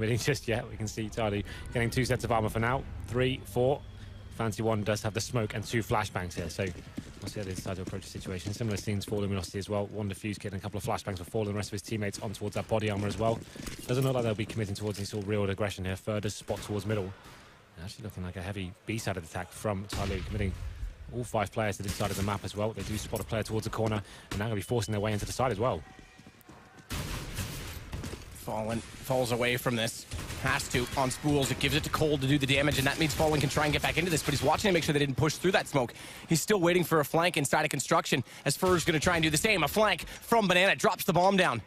committing just yet. We can see Tyloo getting 2 sets of armor for now. 3, 4. Fancy One does have the smoke and 2 flashbangs here, so we'll see how they decide to approach the situation. Similar scenes for Luminosity as well. One defuse kit and a couple of flashbangs for Fall, and the rest of his teammates on towards that body armor as well. Doesn't look like they'll be committing towards any sort of real aggression here. Further spot towards middle. Actually looking like a heavy B-side of the attack from Tyloo, committing all 5 players to this side of the map as well. They do spot a player towards the corner, and now going to be forcing their way into the side as well. Falls away from this. Has to on spools. It gives it to Cold to do the damage, and that means Fallen can try and get back into this, but he's watching to make sure they didn't push through that smoke. He's still waiting for a flank inside of construction, as Fur's going to try and do the same. A flank from Banana drops the bomb down.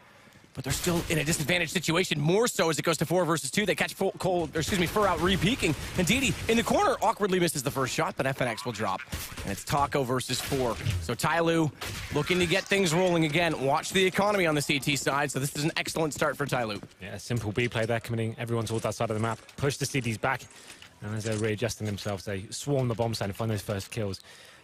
But they're still in a disadvantaged situation, more so as it goes to 4 versus 2. They catch Fur out re-peeking. And Didi in the corner awkwardly misses the first shot, but FNX will drop. And it's Taco versus 4. So Tyloo looking to get things rolling again. Watch the economy on the CT side, so this is an excellent start for Tyloo. Yeah, simple B play there, committing everyone towards that side of the map. Push the CTs back, and as they're readjusting themselves, they swarm the bomb site and find those first kills.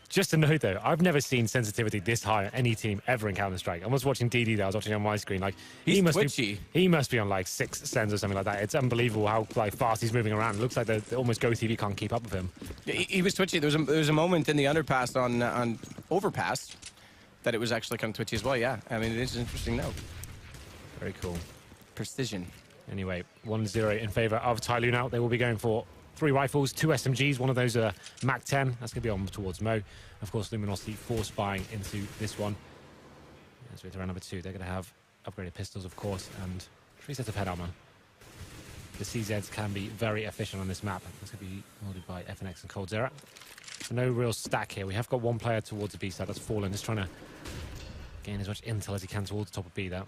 Just to note though, I've never seen sensitivity this high on any team ever in Counter-Strike. I was watching DD there, I was watching on my screen. Like he must be on like 6 sends or something like that. It's unbelievable how like fast he's moving around. It looks like the almost Go TV can't keep up with him. Yeah, he was twitchy. There was a moment in the underpass on overpass that it was actually kind of twitchy as well. Yeah, I mean it is an interesting note. Very cool. Precision. Anyway, 1-0 in favor of Tyloo now. They will be going for 3 rifles, 2 SMGs, one of those are map3. That's going to be on towards Mo. Of course, Luminosity force buying into this one. As we hit around number 2, they're going to have upgraded pistols, of course, and 3 sets of head armor. The CZs can be very efficient on this map. That's going to be ordered by FNX and Coldzera. So no real stack here. We have got 1 player towards the B side. That's Fallen, just trying to gain as much intel as he can towards the top of B there.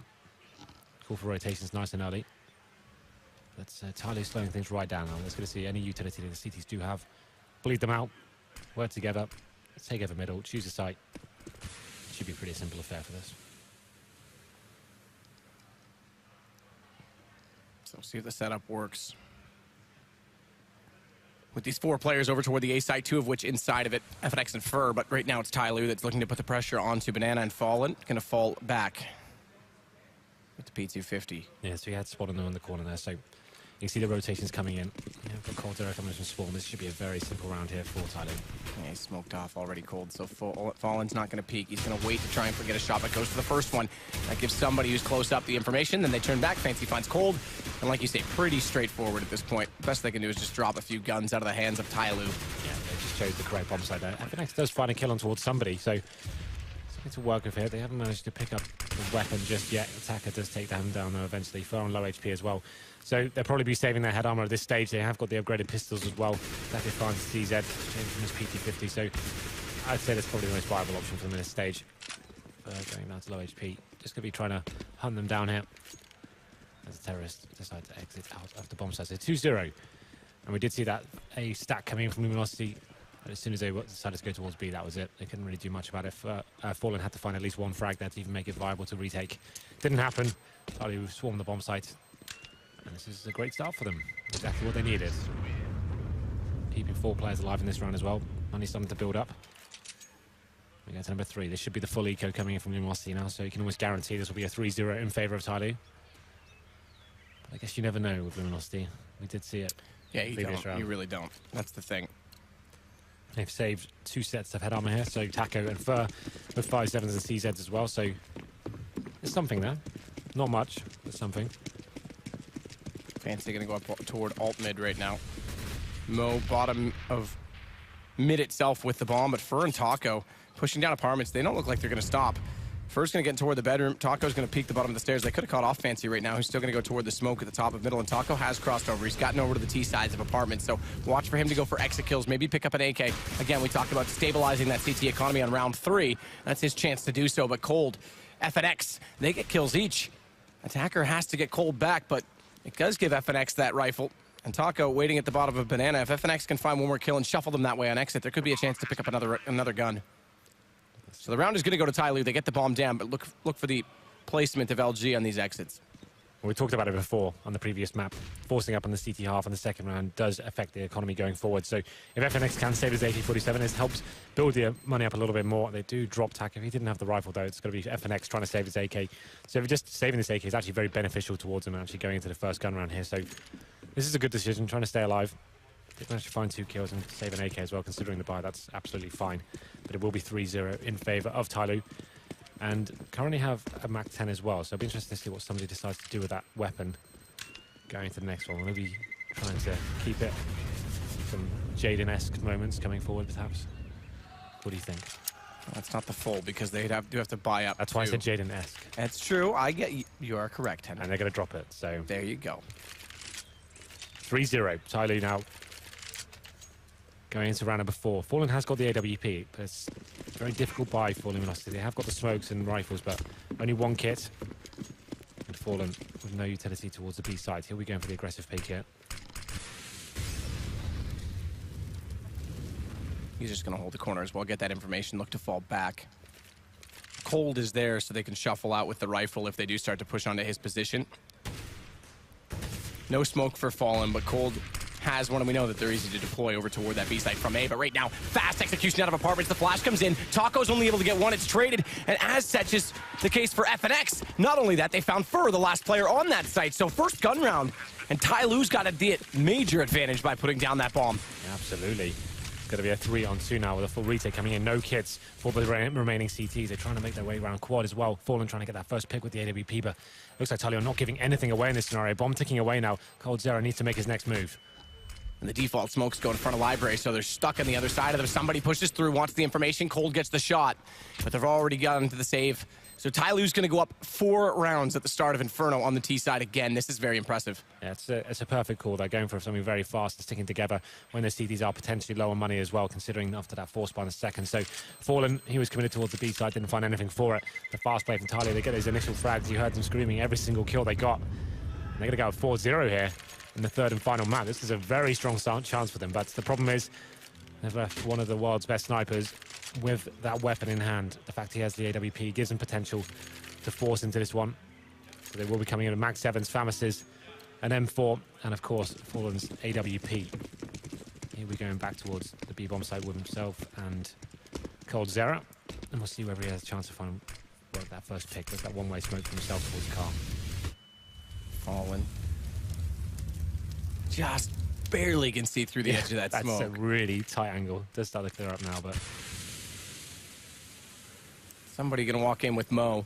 Call for rotations nice and early. But Tyloo slowing things right down now. Let's going to see any utility that the CTs do have. Bleed them out. Work together. Let's take over middle. Choose a site. Should be a pretty simple affair for this. So see if the setup works. With these 4 players over toward the A site, 2 of which inside of it, FNX and Fur. But right now it's Tyloo that's looking to put the pressure onto Banana and Fallen. Going to fall back with the P250. Yeah, so he had spot on them in the corner there. So you can see the rotations coming in. Yeah, got Coldzera coming from spawn. This should be a very simple round here for Tyloo. Yeah, he's smoked off already Cold, so Fallen's not going to peek. He's going to wait to try and get a shot, but goes for the first one. That gives somebody who's close up the information. Then they turn back. Fancy finds Cold. And like you say, pretty straightforward at this point. Best they can do is just drop a few guns out of the hands of Tyloo. Yeah, they just chose the correct bomb site there. FNX does find a kill on towards somebody, so something to work with here. They haven't managed to pick up the weapon just yet. Attacker does take them down though eventually. Fur on low HP as well. So they'll probably be saving their head armor at this stage. They have got the upgraded pistols as well. Attacker finds CZ, changed from his PT50. So I'd say that's probably the most viable option for them in this stage. Going down to low HP. Just going to be trying to hunt them down here as the terrorists decide to exit out of the bomb site. So 2-0. And we did see that a stack coming in from Luminosity. But as soon as they decided to go towards B, that was it. They couldn't really do much about it. Fallen had to find at least 1 frag there to even make it viable to retake. Didn't happen. Tyloo swarmed the bomb site. And this is a great start for them. Exactly what they needed. Keeping 4 players alive in this round as well. Money starting to build up. We go to number 3. This should be the full eco coming in from Luminosity now, so you can almost guarantee this will be a 3-0 in favor of Tyloo. But I guess you never know with Luminosity. We did see it. Yeah, you don't. You really don't. That's the thing. They've saved 2 sets of head armor here, so Taco and Fur with 5.7s and CZs as well, so there's something there. Not much, but something. Fancy going to go up toward alt mid right now. Mo bottom of mid itself with the bomb, but Fur and Taco pushing down apartments. They don't look like they're going to stop. Fur's going to get toward the bedroom. Taco's going to peek the bottom of the stairs. They could have caught off Fancy right now. He's still going to go toward the smoke at the top of middle, and Taco has crossed over. He's gotten over to the T sides of apartments, so watch for him to go for exit kills, maybe pick up an AK. Again, we talked about stabilizing that CT economy on round 3. That's his chance to do so, but Cold, FNX, they get kills each. Attacker has to get Cold back, but it does give FNX that rifle. And Taco waiting at the bottom of Banana. If FNX can find 1 more kill and shuffle them that way on exit, there could be a chance to pick up another gun. So the round is going to go to Tyloo. They get the bomb down, but look for the placement of LG on these exits. We talked about it before on the previous map. Forcing up on the CT half in the second round does affect the economy going forward. So if FNX can save his AK-47, it helps build the money up a little bit more. They do drop tack. If he didn't have the rifle, though, it's going to be FNX trying to save his AK. So if just saving this AK is actually very beneficial towards him, actually going into the first gun round here. So this is a good decision, trying to stay alive. They managed to find 2 kills and save an AK as well, considering the buy. That's absolutely fine. But it will be 3-0 in favor of Tyloo. And currently have a MAC-10 as well, so it'll be interesting to see what somebody decides to do with that weapon going into the next one. Maybe trying to keep it. Some Jaden-esque moments coming forward, perhaps. What do you think? Well, it's not the full, because they do have to buy up. That's why I said Jaden-esque. That's true. I get you. You are correct, Henry. And they're going to drop it, so... There you go. 3-0. Tyloo now going into round number 4. Fallen has got the AWP, but it's a very difficult buy for Luminosity. They have got the smokes and rifles, but only 1 kit. And Fallen with no utility towards the B side. He'll be going for the aggressive pick here. He's just going to hold the corner as well, get that information, look to fall back. Cold is there, so they can shuffle out with the rifle if they do start to push onto his position. No smoke for Fallen, but Cold has one, and we know that they're easy to deploy over toward that B site from A. But right now, fast execution out of apartments. The flash comes in. Taco's only able to get 1. It's traded, and as such is the case for FNX. Not only that, they found Fur, the last player on that site. So first gun round, and Tyloo's got a major advantage by putting down that bomb. Yeah, absolutely. It's going to be a 3-on-2 now with a full retake coming in. No kits for the remaining CTs. They're trying to make their way around quad as well. Fallen trying to get that first pick with the AWP, but looks like Tyloo not giving anything away in this scenario. Bomb ticking away now. coldzera needs to make his next move. And the default smokes go in front of Library, so they're stuck on the other side of them. Somebody pushes through, wants the information. Cold gets the shot, but they've already gotten to the save. So Tyloo's going to go up 4 rounds at the start of Inferno on the T side again. This is very impressive. Yeah, it's a perfect call. They're going for something very fast and sticking together when the CTs are potentially low on money as well, considering after that force by in the second. So Fallen, he was committed towards the B side, didn't find anything for it. The fast play from Tyloo, they get those initial frags. You heard them screaming every single kill they got. And they're going to go 4-0 here in the 3rd and final map. This is a very strong chance for them, but the problem is they've left one of the world's best snipers with that weapon in hand. The fact he has the AWP gives him potential to force into this one. So they will be coming in with Mag 7s, Famises, an M4, and of course Fallen's AWP. He'll be going back towards the B-bomb site with himself and coldzera, and we'll see whether he has a chance to find that first pick with that one-way smoke for himself towards the car. Fallen just barely can see through the edge of that smoke. That's a really tight angle. Does start to clear up now, but somebody going to walk in with Mo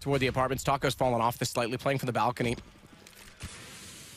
toward the apartments. Taco's fallen off this slightly, playing from the balcony.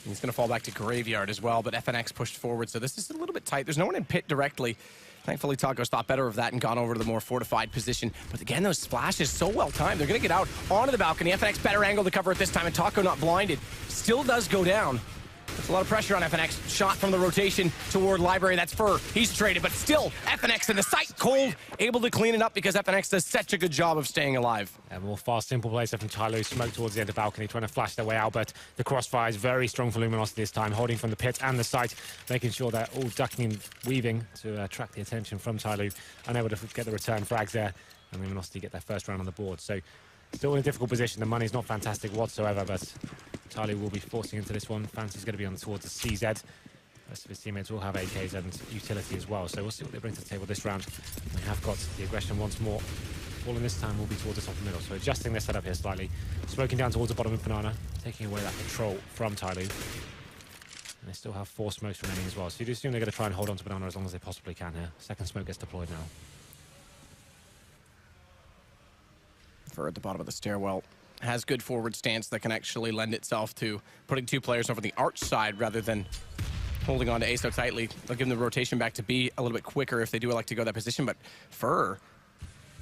He's going to fall back to Graveyard as well, but FNX pushed forward, so this is a little bit tight. There's no one in pit directly. Thankfully, Taco's thought better of that and gone over to the more fortified position. But again, those splashes so well timed. They're going to get out onto the balcony. FNX better angle to cover it this time, and Taco not blinded. Still does go down. There's a lot of pressure on FNX. Shot from the rotation toward Library. That's Fur. He's traded, but still FNX in the sight. Cold able to clean it up because FNX does such a good job of staying alive. A more fast, simple play from Tyloo. Smoke towards the end of the balcony, trying to flash their way out, but the crossfire is very strong for Luminosity this time, holding from the pit and the site, making sure they're all ducking and weaving to attract the attention from Tyloo. Unable to get the return frags there, and Luminosity get their first round on the board. So still in a difficult position. The money's not fantastic whatsoever, but Tyloo will be forcing into this one. Fancy's going to be on towards the CZ. The rest of his teammates will have AKs and utility as well, so we'll see what they bring to the table this round. They have got the aggression once more. Fallen this time will be towards the top of the middle, so adjusting their setup here slightly. Smoking down towards the bottom of Banana, taking away that control from Tyloo. And they still have 4 smokes remaining as well, so you do assume they're going to try and hold on to Banana as long as they possibly can here. Second smoke gets deployed now. Fur at the bottom of the stairwell has good forward stance that can actually lend itself to putting 2 players over the arch side rather than holding on to A so tightly. They'll give them the rotation back to B a little bit quicker if they do like to go that position, but Fur,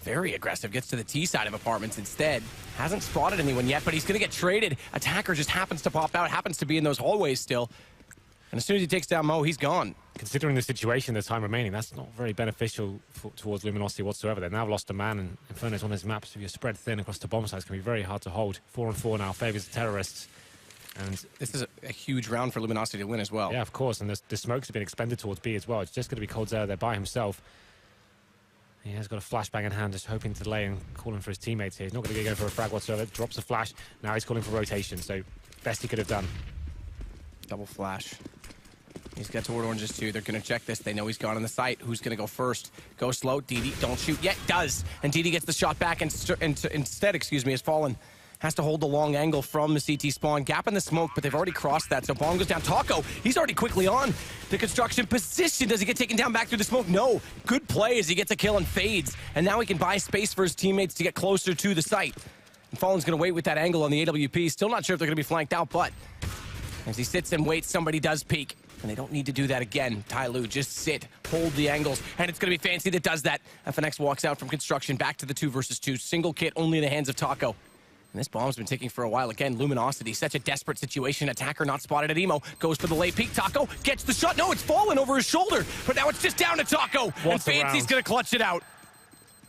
very aggressive, gets to the T side of apartments instead. Hasn't spotted anyone yet, but he's going to get traded. Attacker just happens to pop out, happens to be in those hallways still. And as soon as he takes down Mo, he's gone. Considering the situation, the time remaining, that's not very beneficial towards Luminosity whatsoever. They've now lost a man, and Inferno's on his maps. If you're spread thin across the bomb sites, it can be very hard to hold. 4-on-4 now favors the terrorists. And this is a huge round for Luminosity to win as well. Yeah, of course, and the smokes have been expended towards B as well. It's just going to be coldzera there by himself. He has got a flashbang in hand, just hoping to delay and calling for his teammates here. He's not going to go for a frag whatsoever. Drops a flash. Now he's calling for rotation, so best he could have done. Double flash. He's got toward oranges too. They're going to check this. They know he's gone on the site. Who's going to go first? Go slow. DD, don't shoot yet. Does. And DD gets the shot back and instead, has fallen. Has to hold the long angle from the CT spawn. Gap in the smoke, but they've already crossed that. So bomb goes down. Taco, he's already quickly on the construction position. Does he get taken down back through the smoke? No. Good play as he gets a kill and fades. And now he can buy space for his teammates to get closer to the site. And Fallen's going to wait with that angle on the AWP. Still not sure if they're going to be flanked out, but as he sits and waits, somebody does peek. And they don't need to do that again. Tyloo, just sit, hold the angles, and it's going to be Fancy that does that. FNX walks out from construction, back to the 2 versus 2. Single kit, only in the hands of Taco. And this bomb's been ticking for a while. Again, Luminosity, such a desperate situation. Attacker not spotted at Emo. Goes for the late peek. Taco gets the shot. No, it's fallen over his shoulder. But now it's just down to Taco. And Fancy's going to clutch it out.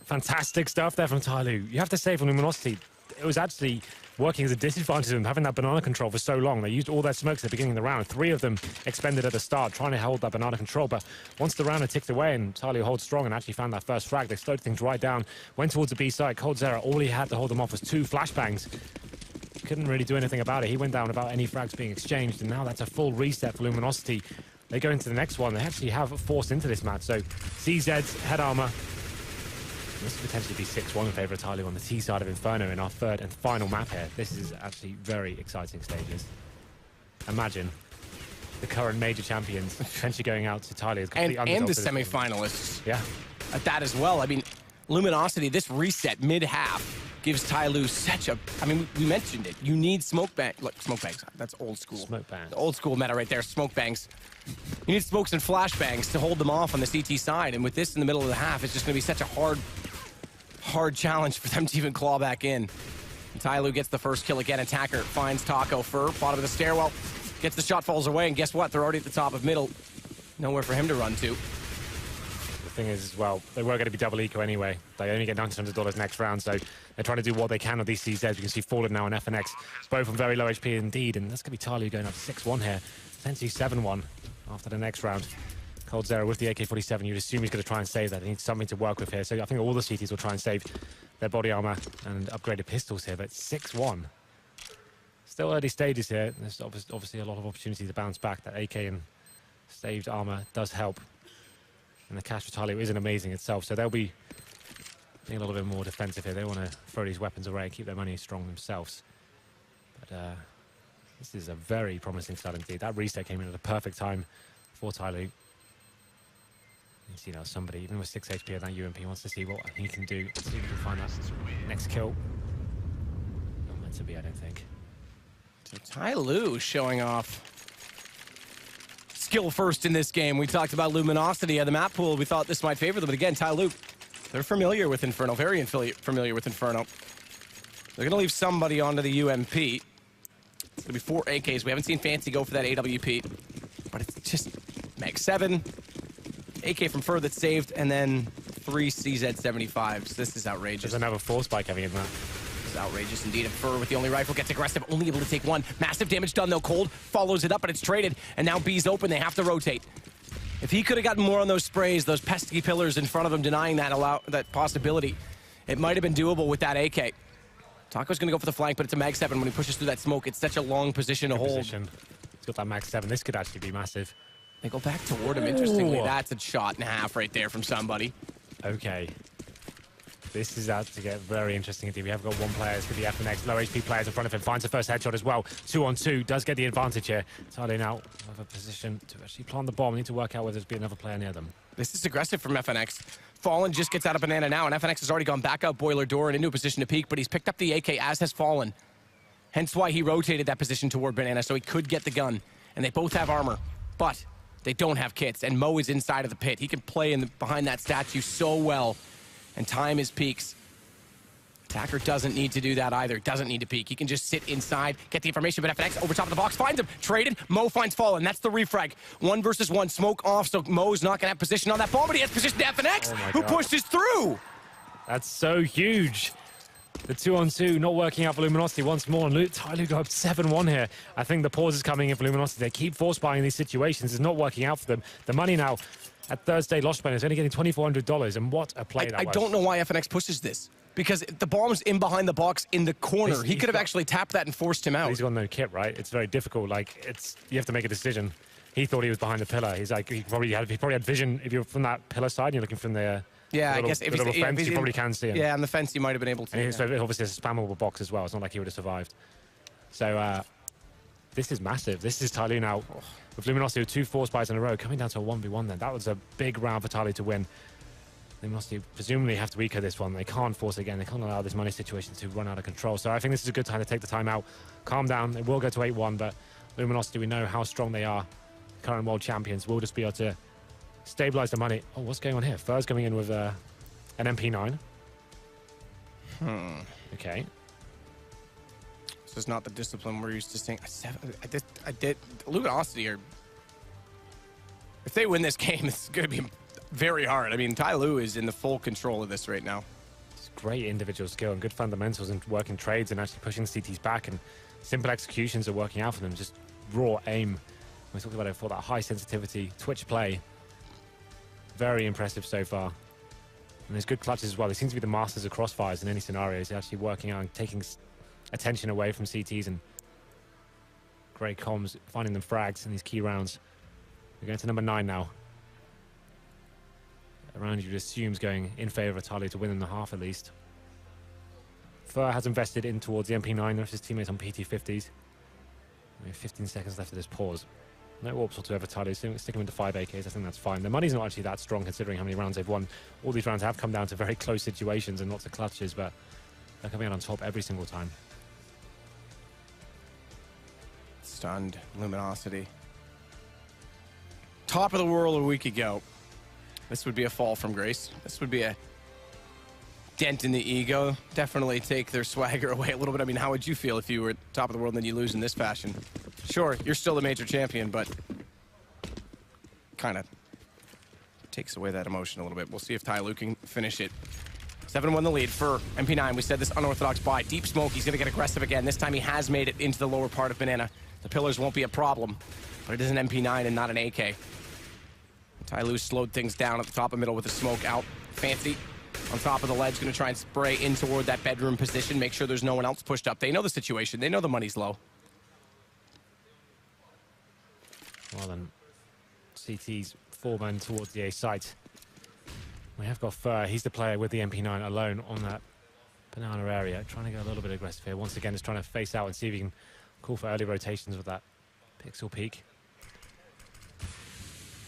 Fantastic stuff there from Tyloo. You have to say, from Luminosity, it was actually working as a disadvantage to them, having that banana control for so long. They used all their smokes at the beginning of the round. 3 of them expended at the start, trying to hold that banana control. But once the round had ticked away and Tyloo holds strong and actually found that first frag, they slowed things right down, went towards the B side. coldzera, all he had to hold them off was 2 flashbangs. Couldn't really do anything about it. He went down without any frags being exchanged, and now that's a full reset for Luminosity. They go into the next one. They actually have forced into this match. So CZ's head armor. This could potentially be 6-1 in favor of Tyloo on the T side of Inferno in our 3rd and final map here. This is actually very exciting stages. Imagine the current major champions potentially going out to Tyloo as complete underdogs. And the semi-finalists. Yeah. At that as well. I mean, Luminosity, this reset mid-half gives Tyloo such a... I mean, we mentioned it. You need smoke bangs. Look, smoke bangs. That's old school. Smoke bangs. The old school meta right there, smoke bangs. You need smokes and flashbangs to hold them off on the CT side. And with this in the middle of the half, it's just going to be such a hard challenge for them to even claw back in. And Tyloo gets the first kill again. Attacker finds Taco for bottom of the stairwell. Gets the shot, falls away, and guess what? They're already at the top of middle. Nowhere for him to run to. The thing is, as well, they were going to be double eco anyway. They only get $900 next round, so they're trying to do what they can with these CZs. You can see Fallen now on FNX, both on very low HP indeed, and that's going to be Tyloo going up 6-1 here. Potentially 7-1 after the next round. coldzera with the AK-47, you'd assume he's going to try and save that. He needs something to work with here, so I think all the CTs will try and save their body armor and upgraded pistols here, but 6-1. Still early stages here. There's obviously a lot of opportunity to bounce back. That AK and saved armor does help. And the cash for Tyloo isn't amazing itself, so they'll be being a little bit more defensive here. They want to throw these weapons away and keep their money strong themselves. But this is a very promising start indeed. That reset came in at a perfect time for Tyloo. You see now somebody, even with 6 HP at that UMP, wants to see what he can do. See if he can find that next kill. Not meant to be, I don't think. So Tyloo showing off skill first in this game. We talked about Luminosity at the map pool. We thought this might favor them, but again, Tyloo, they're familiar with Inferno, very familiar with Inferno. They're gonna leave somebody onto the UMP. It's gonna be 4 AKs. We haven't seen Fancy go for that AWP, but it's just Mag 7, AK from Fur that's saved, and then 3 CZ75s. This is outrageous. There's another 4 spike coming in that. Outrageous indeed. And Fur with the only rifle gets aggressive, only able to take 1. Massive damage done though. Cold follows it up, but it's traded. And now B's open. They have to rotate. If he could have gotten more on those sprays, those pesky pillars in front of him denying that possibility, it might have been doable with that AK. Taco's going to go for the flank, but it's a Mag 7 when he pushes through that smoke. It's such a long position to hold. He's got that Mag 7. This could actually be massive. They go back toward him. Interestingly, that's a shot and a half right there from somebody. Okay. This is out to get very interesting indeed. We have got 1 player. It's going to be FNX. Low HP players in front of him. Finds the first headshot as well. 2-on-2. Does get the advantage here. Tyloo now have a position to actually plant the bomb. Need to work out whether there's be another player near them. This is aggressive from FNX. Fallen just gets out of banana now, and FNX has already gone back out boiler door and into a position to peek, but he's picked up the AK, as has Fallen. Hence why he rotated that position toward banana, so he could get the gun. And they both have armor, but they don't have kits, and Mo is inside of the pit. He can play behind that statue so well, and time his peaks. Attacker doesn't need to do that either. Doesn't need to peek. He can just sit inside, get the information, but FNX over top of the box finds him. Traded. Mo finds Fallen. That's the refrag. 1 versus 1. Smoke off, so Mo's not going to have position on that bomb, but he has position to FNX, who pushes through. That's so huge. The 2-on-2 not working out for Luminosity once more, and Tyloo go up 7-1 here. I think the pause is coming in for Luminosity. They keep force buying these situations. It's not working out for them. The money now at Thursday Lost is only getting $2,400, and what a play that I was. don't know why FNX pushes this. Because the bomb's in behind the box in the corner. He could have actually tapped that and forced him out. He's got no kit, right? It's very difficult. Like, you have to make a decision. He thought he was behind the pillar. He's like, he probably had vision. If you're from that pillar side and you're looking from the yeah, little, I guess if the little he's, fence, if you probably can see him. Yeah, on the fence, you might have been able to. And so obviously it's a spammable box as well. It's not like he would have survived. So this is massive. This is Tyloo now with Luminosity with 2 force buys in a row, coming down to a 1v1 then. That was a big round for Tyloo to win. They must presumably have to eco this one. They can't force again. They can't allow this money situation to run out of control. So I think this is a good time to take the time out, calm down. They will go to 8-1, but Luminosity, we know how strong they are. Current world champions will just be able to stabilize the money. Oh, what's going on here? Fur's coming in with an MP9. Okay. This is not the discipline we're used to seeing. I did. Luminosity are. If they win this game, it's going to be very hard. I mean, Tyloo is in the full control of this right now. It's great individual skill and good fundamentals and working trades and actually pushing the CTs back, and simple executions are working out for them. Just raw aim. We talked about it before, that high sensitivity, twitch play. Very impressive so far. And there's good clutches as well. They seem to be the masters of crossfires in any scenarios. They're actually working out and taking attention away from CTs, and great comms, finding them frags in these key rounds. We're going to number 9 now. A round you'd assume is going in favor of Tyloo to win in the half at least. Fur has invested in towards the MP9. There's his teammates on PT50s. We have 15 seconds left of this pause. No warps whatsoever. Tyloo sticking with the 5 AKs. I think that's fine. The money's not actually that strong considering how many rounds they've won. All these rounds have come down to very close situations and lots of clutches, but they're coming out on top every single time. Stunned Luminosity. Top of the world a week ago. This would be a fall from grace. This would be a dent in the ego. Definitely take their swagger away a little bit. I mean, how would you feel if you were at top of the world and then you lose in this fashion? Sure, you're still the major champion, but kind of takes away that emotion a little bit. We'll see if Tyloo can finish it. 7-1 the lead for MP9. We said this unorthodox buy. Deep smoke. He's going to get aggressive again. This time he has made it into the lower part of Banana. The pillars won't be a problem, but it is an MP9 and not an AK. Tyloo slowed things down at the top of middle with the smoke out. Fancy on top of the ledge, going to try and spray in toward that bedroom position, make sure there's no one else pushed up. They know the situation. They know the money's low. Well then, CT's 4-man towards the A site. We have got Fur. He's the player with the MP9 alone on that banana area, trying to get a little bit aggressive here. Once again, just trying to face out and see if he can call for early rotations with that pixel peak.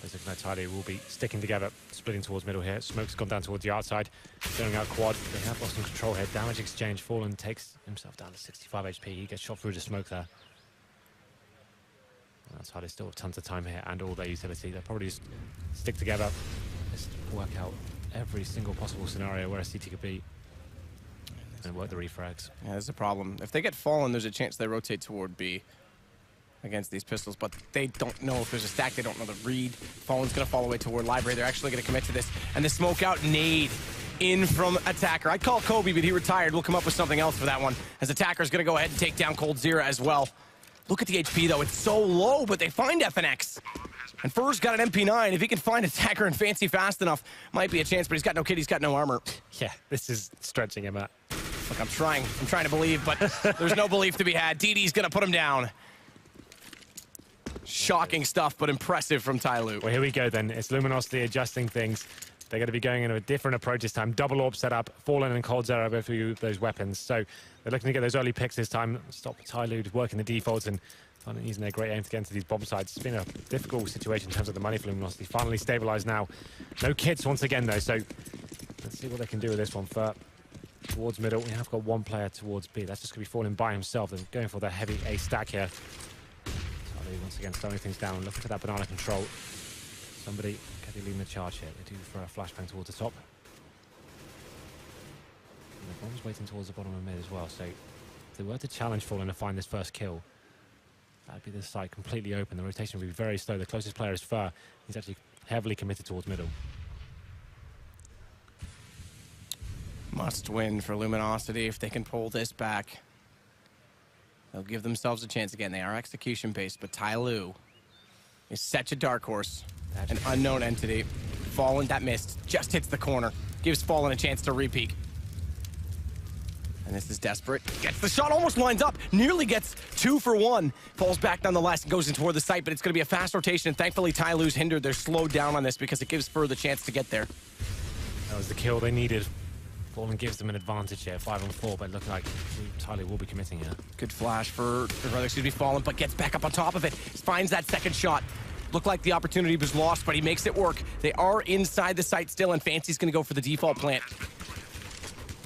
Looking like Tyloo will be sticking together, splitting towards middle here. Smoke's gone down towards the outside, going out quad. They have lost some control here. Damage exchange. Fallen takes himself down to 65 HP. He gets shot through the smoke there. Tyloo still have tons of time here and all their utility. They'll probably just stick together, just work out every single possible scenario where a CT could be, and work the refrags. Yeah, there's a problem. If they get Fallen, there's a chance they rotate toward B against these pistols, but they don't know if there's a stack. They don't know the read. Fallen's going to fall away toward Library. They're actually going to commit to this. And the smoke out nade in from Attacker. I'd call Kobe, but he retired. We'll come up with something else for that one, as Attacker's going to go ahead and take down Cold Zero as well. Look at the HP, though. It's so low, but they find FNX. And Fur's got an MP9. If he can find Attacker and Fancy fast enough, might be a chance, but he's got no kit. He's got no armor. Yeah, this is stretching him out. Look, I'm trying to believe, but there's no belief to be had. DD's going to put him down. Shocking stuff, but impressive from Tyloo. Well, here we go then. It's Luminosity adjusting things. They're going to be going in a different approach this time. Double AWP set up. Fallen and Cold Zero both of those weapons. So they're looking to get those early picks this time. Stop Tyloo working the defaults and finally using their great aim to get into these bomb sites. It's been a difficult situation in terms of the money for Luminosity. Finally stabilized now. No kits once again, though. So let's see what they can do with this one. Towards middle, we have got one player towards B. That's just going to be Fallen by himself. They're going for their heavy A stack here. Once again, slowing things down. Looking for that banana control. Somebody leading the charge here. They do for a flashbang towards the top. And the bomb's waiting towards the bottom of mid as well. So if they were to challenge Fallen to find this first kill, that'd be the site completely open. The rotation would be very slow. The closest player is Fur. He's actually heavily committed towards middle. Must win for Luminosity if they can pull this back. They'll give themselves a chance again. They are execution-based, but Tyloo is such a dark horse. An unknown entity. Fallen, that missed. Just hits the corner. Gives Fallen a chance to re-peek. And this is desperate. Gets the shot, almost lines up. Nearly gets 2 for 1. Falls back nonetheless and goes in toward the site, but it's going to be a fast rotation. And thankfully, Tyloo's hindered. They're slowed down on this because it gives Fur the chance to get there. That was the kill they needed. Fallen gives them an advantage here, 5 on 4, but looking like Tyloo will be committing here. Good flash for Fallen, but gets back up on top of it. Finds that second shot. Looked like the opportunity was lost, but he makes it work. They are inside the site still, and Fancy's going to go for the default plant.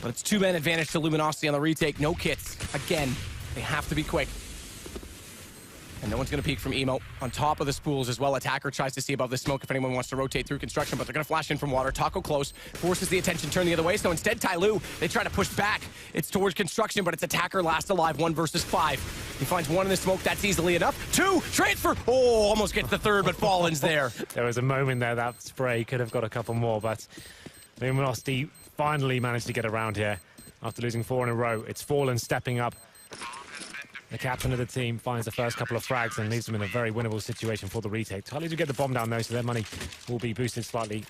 But it's 2-man advantage to Luminosity on the retake. No kits. Again, they have to be quick. And no one's going to peek from Emo. On top of the spools as well. Attacker tries to see above the smoke if anyone wants to rotate through construction, but they're going to flash in from water. Taco close, forces the attention turn the other way. So instead, Tyloo, they try to push back. It's towards construction, but it's Attacker last alive, 1 versus 5. He finds 1 in the smoke. That's easily enough. 2, transfer. Oh, almost gets the 3rd, but Fallen's there. There was a moment there that spray could have got a couple more, but Luminosity finally managed to get around here after losing 4 in a row. It's Fallen stepping up. The captain of the team finds the first couple of frags and leaves them in a very winnable situation for the retake. Tyloo do get the bomb down though, so their money will be boosted slightly.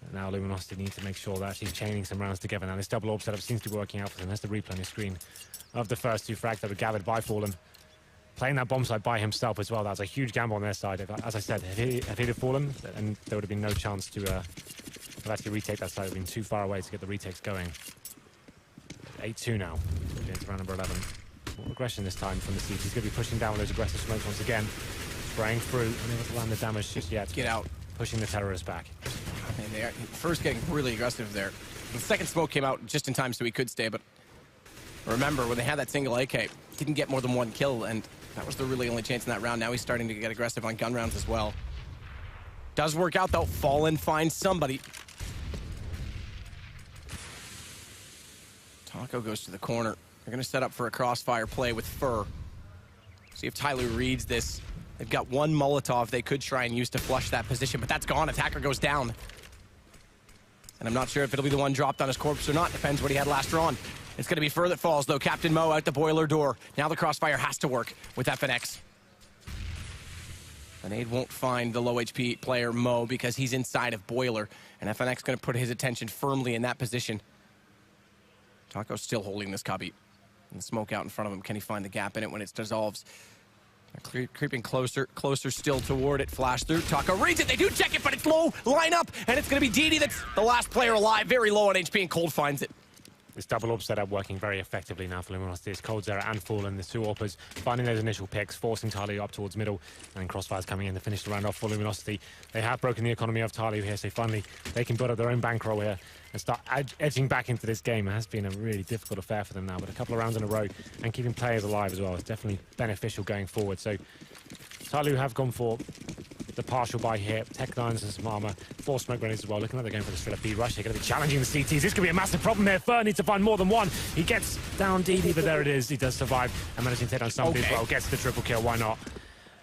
And now Luminosity need to make sure that she's chaining some rounds together. Now this double orb setup seems to be working out for them. There's the replay on your screen of the first 2 frags that were gathered by Fallen. Playing that bomb site by himself as well. That was a huge gamble on their side. As I said, if he'd have fallen, and there would have been no chance to actually retake that site. It would have been too far away to get the retakes going. 8-2 now against round number 11. More aggression this time from the CT. He's going to be pushing down those aggressive smokes once again. Spraying through, unable to land the damage just yet. Get out. Pushing the terrorists back. I mean, they are first getting really aggressive there. The second smoke came out just in time so he could stay, but remember, when they had that single AK, didn't get more than 1 kill, and that was the really only chance in that round. Now he's starting to get aggressive on gun rounds as well. Does work out, though. Fallen finds somebody. Taco goes to the corner. They're going to set up for a crossfire play with Fur. See if Tyloo reads this. They've got 1 Molotov they could try and use to flush that position, but that's gone. Attacker goes down. And I'm not sure if it'll be the one dropped on his corpse or not. Depends what he had last drawn. It's going to be Fur that falls, though. Captain Mo out the boiler door. Now the crossfire has to work with FNX. The nade won't find the low HP player Mo because he's inside of boiler. And FNX going to put his attention firmly in that position. Taco's still holding this cubby. And the smoke out in front of him. Can he find the gap in it when it dissolves? They're creeping closer still toward it. Flash through. Taco reads it. They do check it, but it's low. Line up, and it's going to be DD that's the last player alive. Very low on HP, and Cold finds it. This double orb setup working very effectively now for Luminosity. It's Cold Zera and Fallen, the 2 AWPers, finding those initial picks, forcing Tyloo up towards middle, and Crossfire's coming in to finish the round off for Luminosity. They have broken the economy of Tyloo here, so finally they can build up their own bankroll here and start edging back into this game. It has been a really difficult affair for them now, but a couple of rounds in a row and keeping players alive as well is definitely beneficial going forward. So Tyloo have gone for the partial buy here. Tech-9s and some armor. 4 smoke grenades as well. Looking like they're going for the straight up B rush. They're going to be challenging the CTs. This could be a massive problem here. Fur needs to find more than 1. He gets down DD, but there it is. He does survive and managing to take down somebody as well. Gets the triple kill. Why not?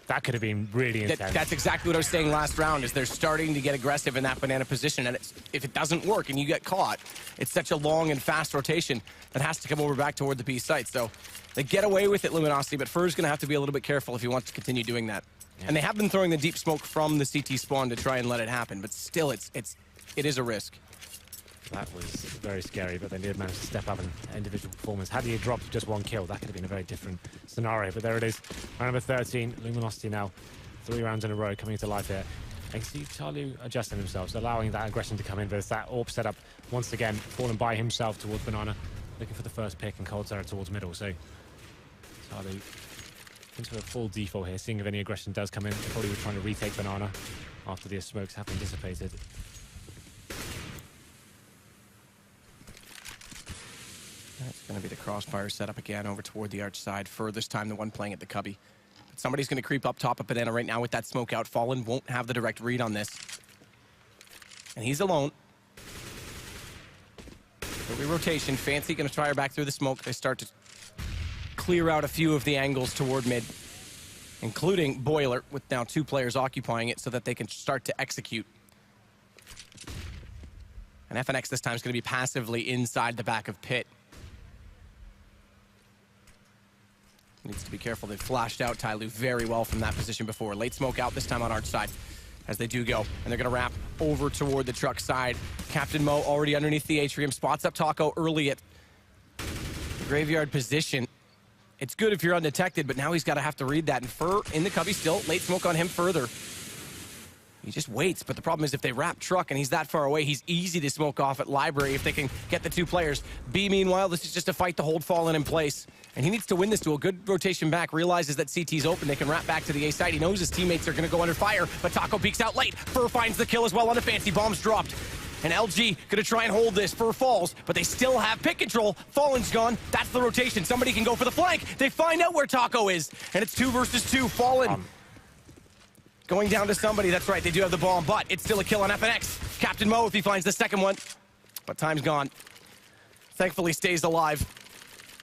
That could have been really intense. That's exactly what I was saying last round, is they're starting to get aggressive in that banana position, and if it doesn't work and you get caught, it's such a long and fast rotation that has to come over back toward the B site. So they get away with it, Luminosity, but Fur's going to have to be a little bit careful if he wants to continue doing that. Yeah. And they have been throwing the deep smoke from the CT spawn to try and let it happen, but still, it is a risk. That was very scary, but they did manage to step up in individual performance. Had he dropped just 1 kill, that could have been a very different scenario. But there it is, round number 13. Luminosity now 3 rounds in a row coming to life here. And see Tyloo adjusting themselves, allowing that aggression to come in. But it's that AWP setup once again, falling by himself towards Banana, looking for the first pick, and Cold Zera towards middle. So Tyloo into a full default here, seeing if any aggression does come in. They probably were trying to retake Banana after the smokes have been dissipated. That's going to be the crossfire setup again over toward the arch side. For this time, the one playing at the cubby. But somebody's going to creep up top of Banana right now with that smoke out. Fallen won't have the direct read on this. And he's alone. There'll be rotation. Fancy going to try her back through the smoke. They start to clear out a few of the angles toward mid, including Boiler, with now 2 players occupying it so that they can start to execute. And FNX this time is going to be passively inside the back of pit. Needs to be careful. They flashed out Tyloo very well from that position before. Late smoke out this time on our side as they do go. And they're going to wrap over toward the truck side. Captain Mo already underneath the atrium. Spots up Taco early at the graveyard position. It's good if you're undetected, but now he's got to have to read that. And Fur in the cubby still. Late smoke on him further. He just waits, but the problem is if they wrap truck and he's that far away, he's easy to smoke off at library if they can get the two players. B, meanwhile, this is just a fight to hold Fallen in place. And he needs to win this duel. Good rotation back, realizes that CT's open. They can wrap back to the A side. He knows his teammates are going to go under fire, but Taco peeks out late. Fur finds the kill as well on a fancy. Bombs dropped. And LG going to try and hold this. Fur falls, but they still have pick control. Fallen's gone. That's the rotation. Somebody can go for the flank. They find out where Taco is, and it's 2 versus 2. Fallen going down to somebody. That's right, they do have the bomb, but it's still a kill on FNX. Captain Mo, if he finds the second one, but time's gone. Thankfully stays alive.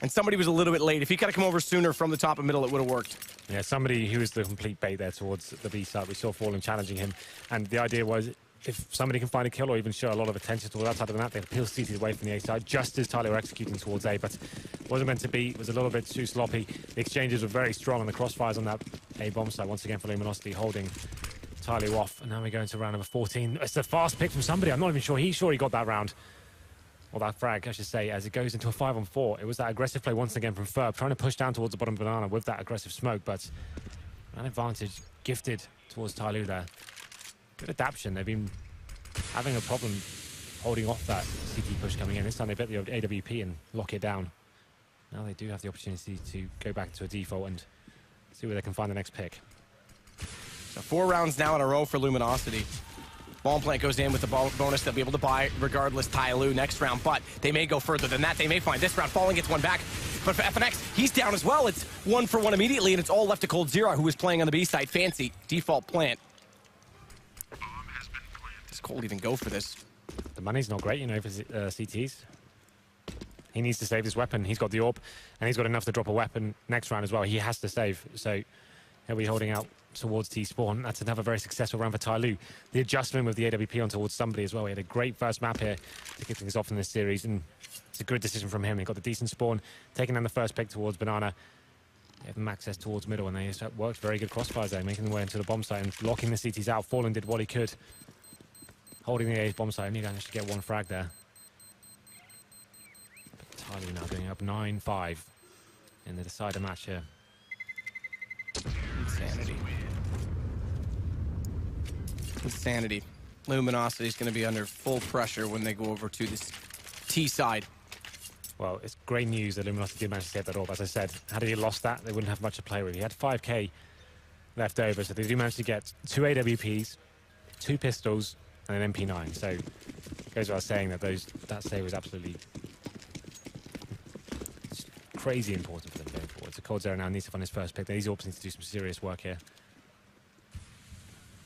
And somebody was a little bit late. If he could have come over sooner from the top and middle, it would have worked. Yeah, somebody who was the complete bait there towards the B side. We saw Fallen challenging him. And the idea was, if somebody can find a kill or even show a lot of attention towards that side of the map, they peel CT away from the A side, just as Tyloo were executing towards A, but wasn't meant to be. It was a little bit too sloppy. The exchanges were very strong, and the crossfires on that A bomb side, once again for Luminosity, holding Tyloo off. And now we go into round number 14. It's a fast pick from somebody. I'm not even sure. He's sure he got that round. Or that frag, I should say, as it goes into a 5-on-4. It was that aggressive play once again from Ferb, trying to push down towards the bottom of Banana with that aggressive smoke, but an advantage gifted towards Tyloo there. Good adaptation. They've been having a problem holding off that CT push coming in. This time they bet the AWP and lock it down. Now they do have the opportunity to go back to a default and see where they can find the next pick. So 4 rounds now in a row for Luminosity. Bomb plant goes in with the bonus they'll be able to buy regardless Tyloo next round, but they may go further than that. They may find this round. Fallen gets one back, but for FNX, he's down as well. It's 1 for 1 immediately, and it's all left to Cold Zero, who is playing on the B side. Fancy, default plant. Does Cold even go for this? The money's not great, you know, for CTs. He needs to save his weapon. He's got the AWP, and he's got enough to drop a weapon next round as well. He has to save, so he'll be holding out towards T-spawn. That's another very successful round for Tyloo. The adjustment with the AWP on towards somebody as well. He had a great first map here to kick things off in this series, and it's a good decision from him. He got the decent spawn, taking down the first pick towards Banana. They have them access towards middle, and they worked very good crossfires there, making their way into the bomb site and locking the CTs out. Fallen did what he could, holding the A bomb site, and he managed to get 1 frag there. But Tyloo now going up 9-5 in the decider match here. Insanity. Insanity. Luminosity is going to be under full pressure when they go over to this T side. Well, it's great news that Luminosity did manage to get that off. As I said, had he lost that, they wouldn't have much to play with. He had 5k left over, so they do manage to get 2 AWPs, 2 pistols, and an MP9. So it goes without saying that that save was absolutely crazy important for them going forward. So Cold Zero now needs to find his first pick. These Orps need to do some serious work here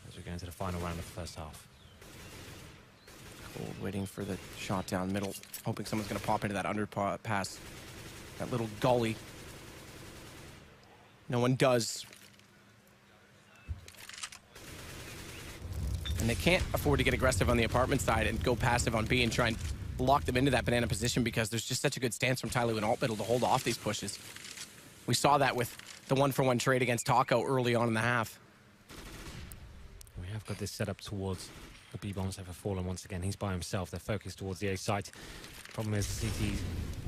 as we go into the final round of the first half. Cold waiting for the shot down middle, hoping someone's going to pop into that underpass, that little gully. No one does. And they can't afford to get aggressive on the apartment side and go passive on B and try and lock them into that banana position, because there's just such a good stance from Tyloo and alt middle to hold off these pushes. We saw that with the 1-for-1 trade against Taco early on in the half. We have got this set up towards the B bombs have fallen once again. He's by himself. They're focused towards the A site. Problem is the CT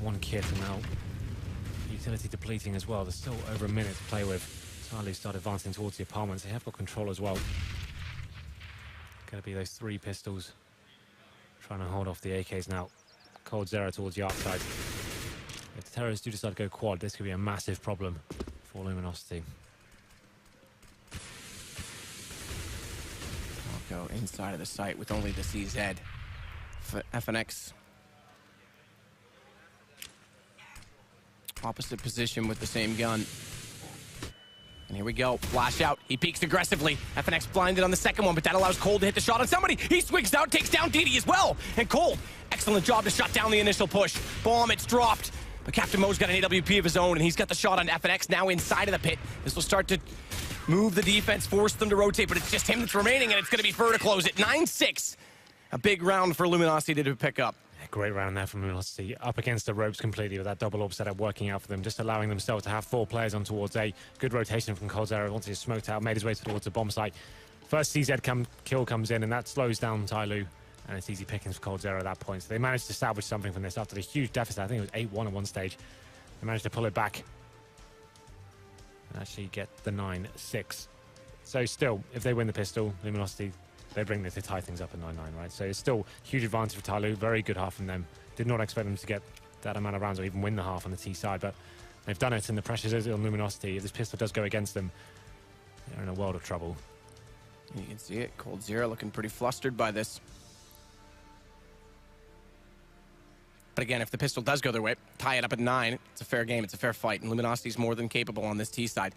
1 kit and now utility depleting as well. There's still over a minute to play with. Tyloo start advancing towards the apartments. They have got control as well. Going to be those 3 pistols trying to hold off the AKs now. Cold Zero towards the arc side. If the terrorists do decide to go quad, this could be a massive problem for Luminosity. I'll go inside of the site with only the CZ. FNX. Opposite position with the same gun. And here we go. Flash out. He peeks aggressively. FNX blinded on the second one, but that allows Cold to hit the shot on somebody. He swigs out, takes down DD as well. And Cold, excellent job to shut down the initial push. Bomb, it's dropped. But Captain Mo's got an AWP of his own, and he's got the shot on FNX now inside of the pit. This will start to move the defense, force them to rotate, but it's just him that's remaining, and it's going to be Fur to close it. 9-6. A big round for Luminosity to pick up. Great round there from Luminosity. Up against the ropes completely with that double orb setup working out for them, just allowing themselves to have 4 players on towards A. Good rotation from coldzera. Once he's smoked out, made his way towards the bomb site. First CZ kill comes in, and that slows down Tyloo. And it's easy pickings for coldzera at that point. So they managed to salvage something from this after the huge deficit. I think it was 8-1 at one stage. They managed to pull it back and actually get the 9-6. So still, if they win the pistol, Luminosity, they bring this, they tie things up at 9-9, right? So it's still huge advantage for Tyloo. Very good half from them. Did not expect them to get that amount of rounds or even win the half on the T side, but they've done it, and the pressure is on Luminosity. If this pistol does go against them, they're in a world of trouble. You can see it. coldzera looking pretty flustered by this. But again, if the pistol does go their way, tie it up at 9, it's a fair game, it's a fair fight, and Luminosity's more than capable on this T side.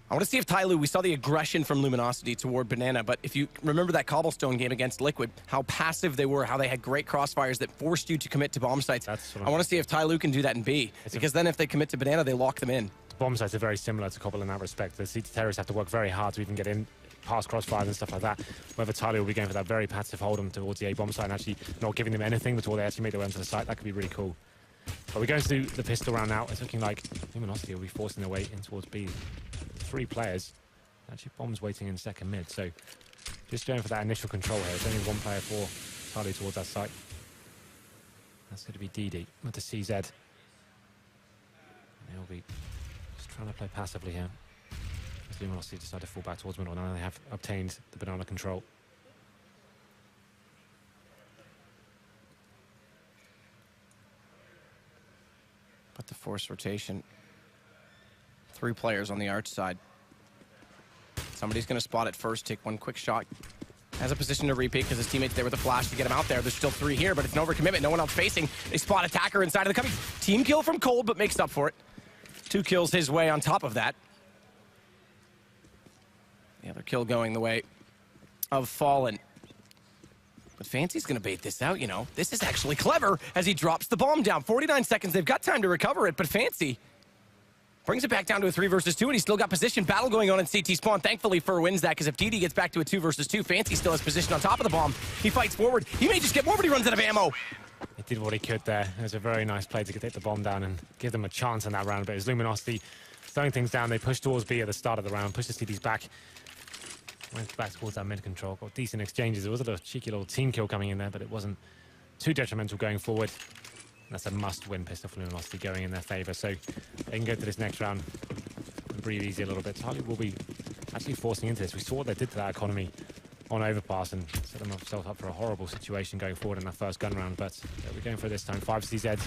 I want to see if Tyloo, we saw the aggression from Luminosity toward Banana, but if you remember that Cobblestone game against Liquid, how passive they were, how they had great crossfires that forced you to commit to bomb sites. I want to see if Tyloo can do that in B, because then if they commit to Banana, they lock them in. Bomb sites are very similar to Cobble in that respect. The CT terrorists have to work very hard to even get in past crossfires and stuff like that. Whether Tyloo will be going for that very passive hold on towards the A bomb site and actually not giving them anything before they actually make their way onto the site, that could be really cool. But we're going to do the pistol round now. It's looking like Luminosity will be forcing their way in towards B. 3 players. Actually, Bomb's waiting in second mid, so just going for that initial control here. It's only 1 player for Tyloo towards that site. That's going to be DD with the CZ. And they'll be just trying to play passively here. As Luminosity decide to fall back towards middle. Now they have obtained the banana control. But the force rotation. 3 players on the arch side. Somebody's going to spot it first, take one quick shot. Has a position to repeat because his teammate's there with a flash to get him out there. There's still 3 here, but it's an overcommitment. No one else facing. They spot attacker inside of the cubby. Team kill from Cold, but makes up for it. 2 kills his way on top of that. The other kill going the way of Fallen. But Fancy's going to bait this out, you know. This is actually clever as he drops the bomb down. 49 seconds. They've got time to recover it, but Fancy brings it back down to a 3 versus 2, and he's still got position. Battle going on in CT spawn. Thankfully, Fur wins that, because if DD gets back to a 2 versus 2, Fancy still has position on top of the bomb. He fights forward. He may just get more, but he runs out of ammo. He did what he could there. It was a very nice play to take the bomb down and give them a chance in that round. But it was Luminosity throwing things down. They pushed towards B at the start of the round, pushed the CTs back. Went back towards that mid control. Got decent exchanges. There was a little cheeky little team kill coming in there, but it wasn't too detrimental going forward. That's a must-win pistol for Luminosity going in their favour. So they can go to this next round and breathe easy a little bit. Tyloo will be actually forcing into this. We saw what they did to that economy on overpass and set themselves up for a horrible situation going forward in that first gun round. But we're going for it this time. 5 CZs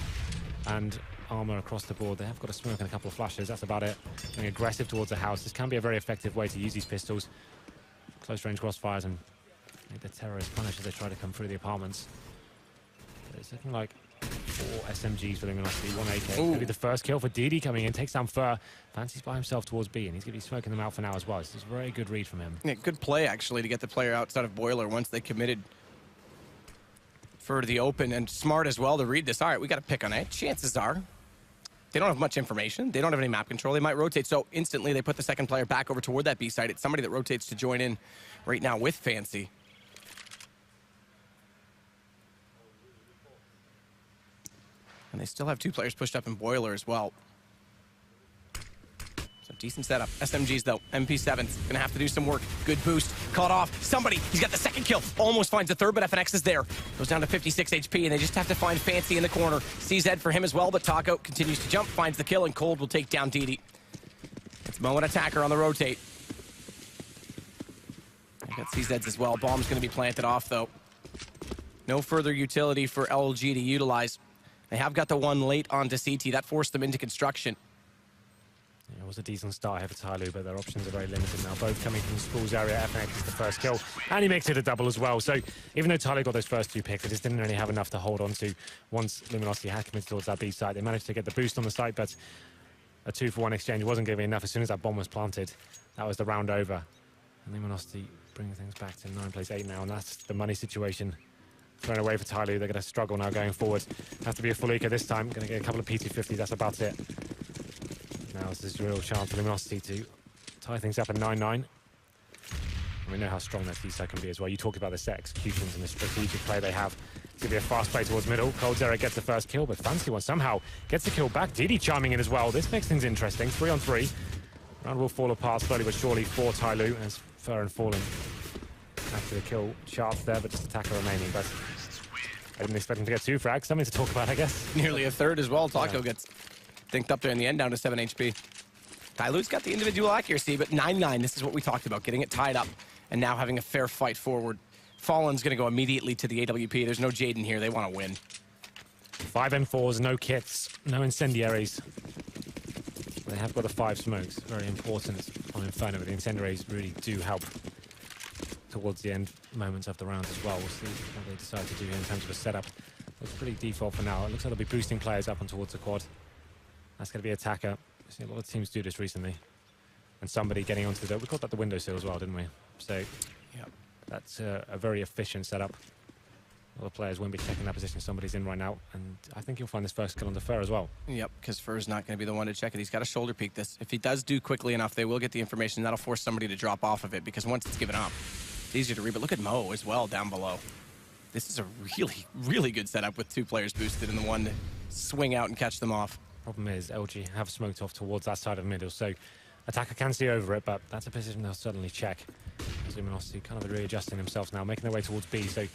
and armor across the board. They have got a smoke and a couple of flashes. That's about it. Going aggressive towards the house. This can be a very effective way to use these pistols. Close range crossfires and make the terrorists punish as they try to come through the apartments. But it's looking like 4 SMGs for Luminosity, 1 AK. Going to be the first kill for DD coming in. Takes down Fur. Fancy's by himself towards B, and he's going to be smoking them out for now as well. This is a very good read from him. Yeah, good play, actually, to get the player outside of Boiler once they committed Fur to the open, and smart as well to read this. All right, we got to pick on A. Chances are they don't have much information. They don't have any map control. They might rotate, so instantly they put the second player back over toward that B site. It's somebody that rotates to join in right now with Fancy. And they still have 2 players pushed up in Boiler as well. So decent setup. SMGs, though. MP7's going to have to do some work. Good boost. Caught off. Somebody. He's got the second kill. Almost finds the third, but FNX is there. Goes down to 56 HP, and they just have to find Fancy in the corner. CZ for him as well, but Taco continues to jump, finds the kill, and Cold will take down DD. It's Mo and Attacker on the rotate. I got CZs as well. Bomb's going to be planted off, though. No further utility for LG to utilize. They have got the one late onto CT. That forced them into construction. Yeah, it was a decent start here for Tyloo, but their options are very limited now. Both coming from School's area. FNX is the first kill, and he makes it a double as well. So even though Tyloo got those first 2 picks, they just didn't really have enough to hold on to once Luminosity had committed towards that B site. They managed to get the boost on the site, but a 2-for-1 exchange wasn't going to be enough. As soon as that bomb was planted, that was the round over. And Luminosity bringing things back to 9 plays 8 now, and that's the money situation thrown away for Tyloo. They're going to struggle now going forward. Have to be a full eco this time. Going to get a couple of P250s. That's about it. Now this is a real chance for Luminosity to tie things up at 9-9. And we know how strong their C-side can be as well. You talk about the set executions and the strategic play they have. It's going to be a fast play towards middle. coldzera gets the first kill, but Fancy One somehow gets the kill back. DD chiming in as well. This makes things interesting. 3-on-3. Round will fall apart slowly but surely for Tyloo as Furren falling after the kill. Sharps there, but just attacker remaining. But I didn't expect him to get 2 frags. Something to talk about, I guess. Nearly a third as well. Taco gets dinked up there in the end, down to 7 HP. Tyloo's got the individual accuracy, but 9-9. This is what we talked about, getting it tied up and now having a fair fight forward. Fallen's going to go immediately to the AWP. There's no Jaden here. They want to win. 5 M4s, no kits, no incendiaries. They have got the 5 smokes. Very important on Inferno, but the incendiaries really do help towards the end moments of the round as well. We'll see what they decide to do here in terms of a setup. Looks pretty default for now. It looks like they'll be boosting players up and towards the quad. That's going to be attacker. We've seen a lot of teams do this recently. And somebody getting onto the... We called that the windowsill as well, didn't we? So, yeah, that's a very efficient setup. A lot of players won't be checking that position somebody's in right now. And I think you'll find this first kill on the Fur as well. Yep, because Fur's not going to be the one to check it. He's got to shoulder peek this. If he does do quickly enough, they will get the information. That'll force somebody to drop off of it, because once it's given up, it's easier to read. But look at Mo as well down below. This is a really, really good setup with 2 players boosted and the one to swing out and catch them off. Problem is, LG have smoked off towards that side of middle, so attacker can see over it, but that's a position they'll certainly check. Luminosity kind of readjusting themselves now, making their way towards B, so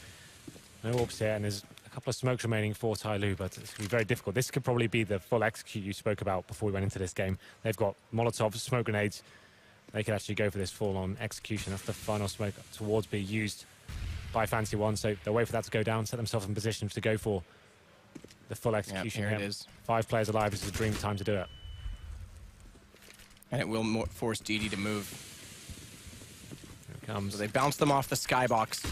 no orbs here, and there's a couple of smokes remaining for Tyloo, but it's going to be very difficult. This could probably be the full execute you spoke about before we went into this game. They've got Molotovs, smoke grenades. They could actually go for this full-on execution. That's the final smoke towards B used by Fancy One, so they'll wait for that to go down, set themselves in position to go for the full execution. Yep, here it is. 5 players alive. This is a dream time to do it. And it will force DD to move. Here it comes. So they bounce them off the skybox.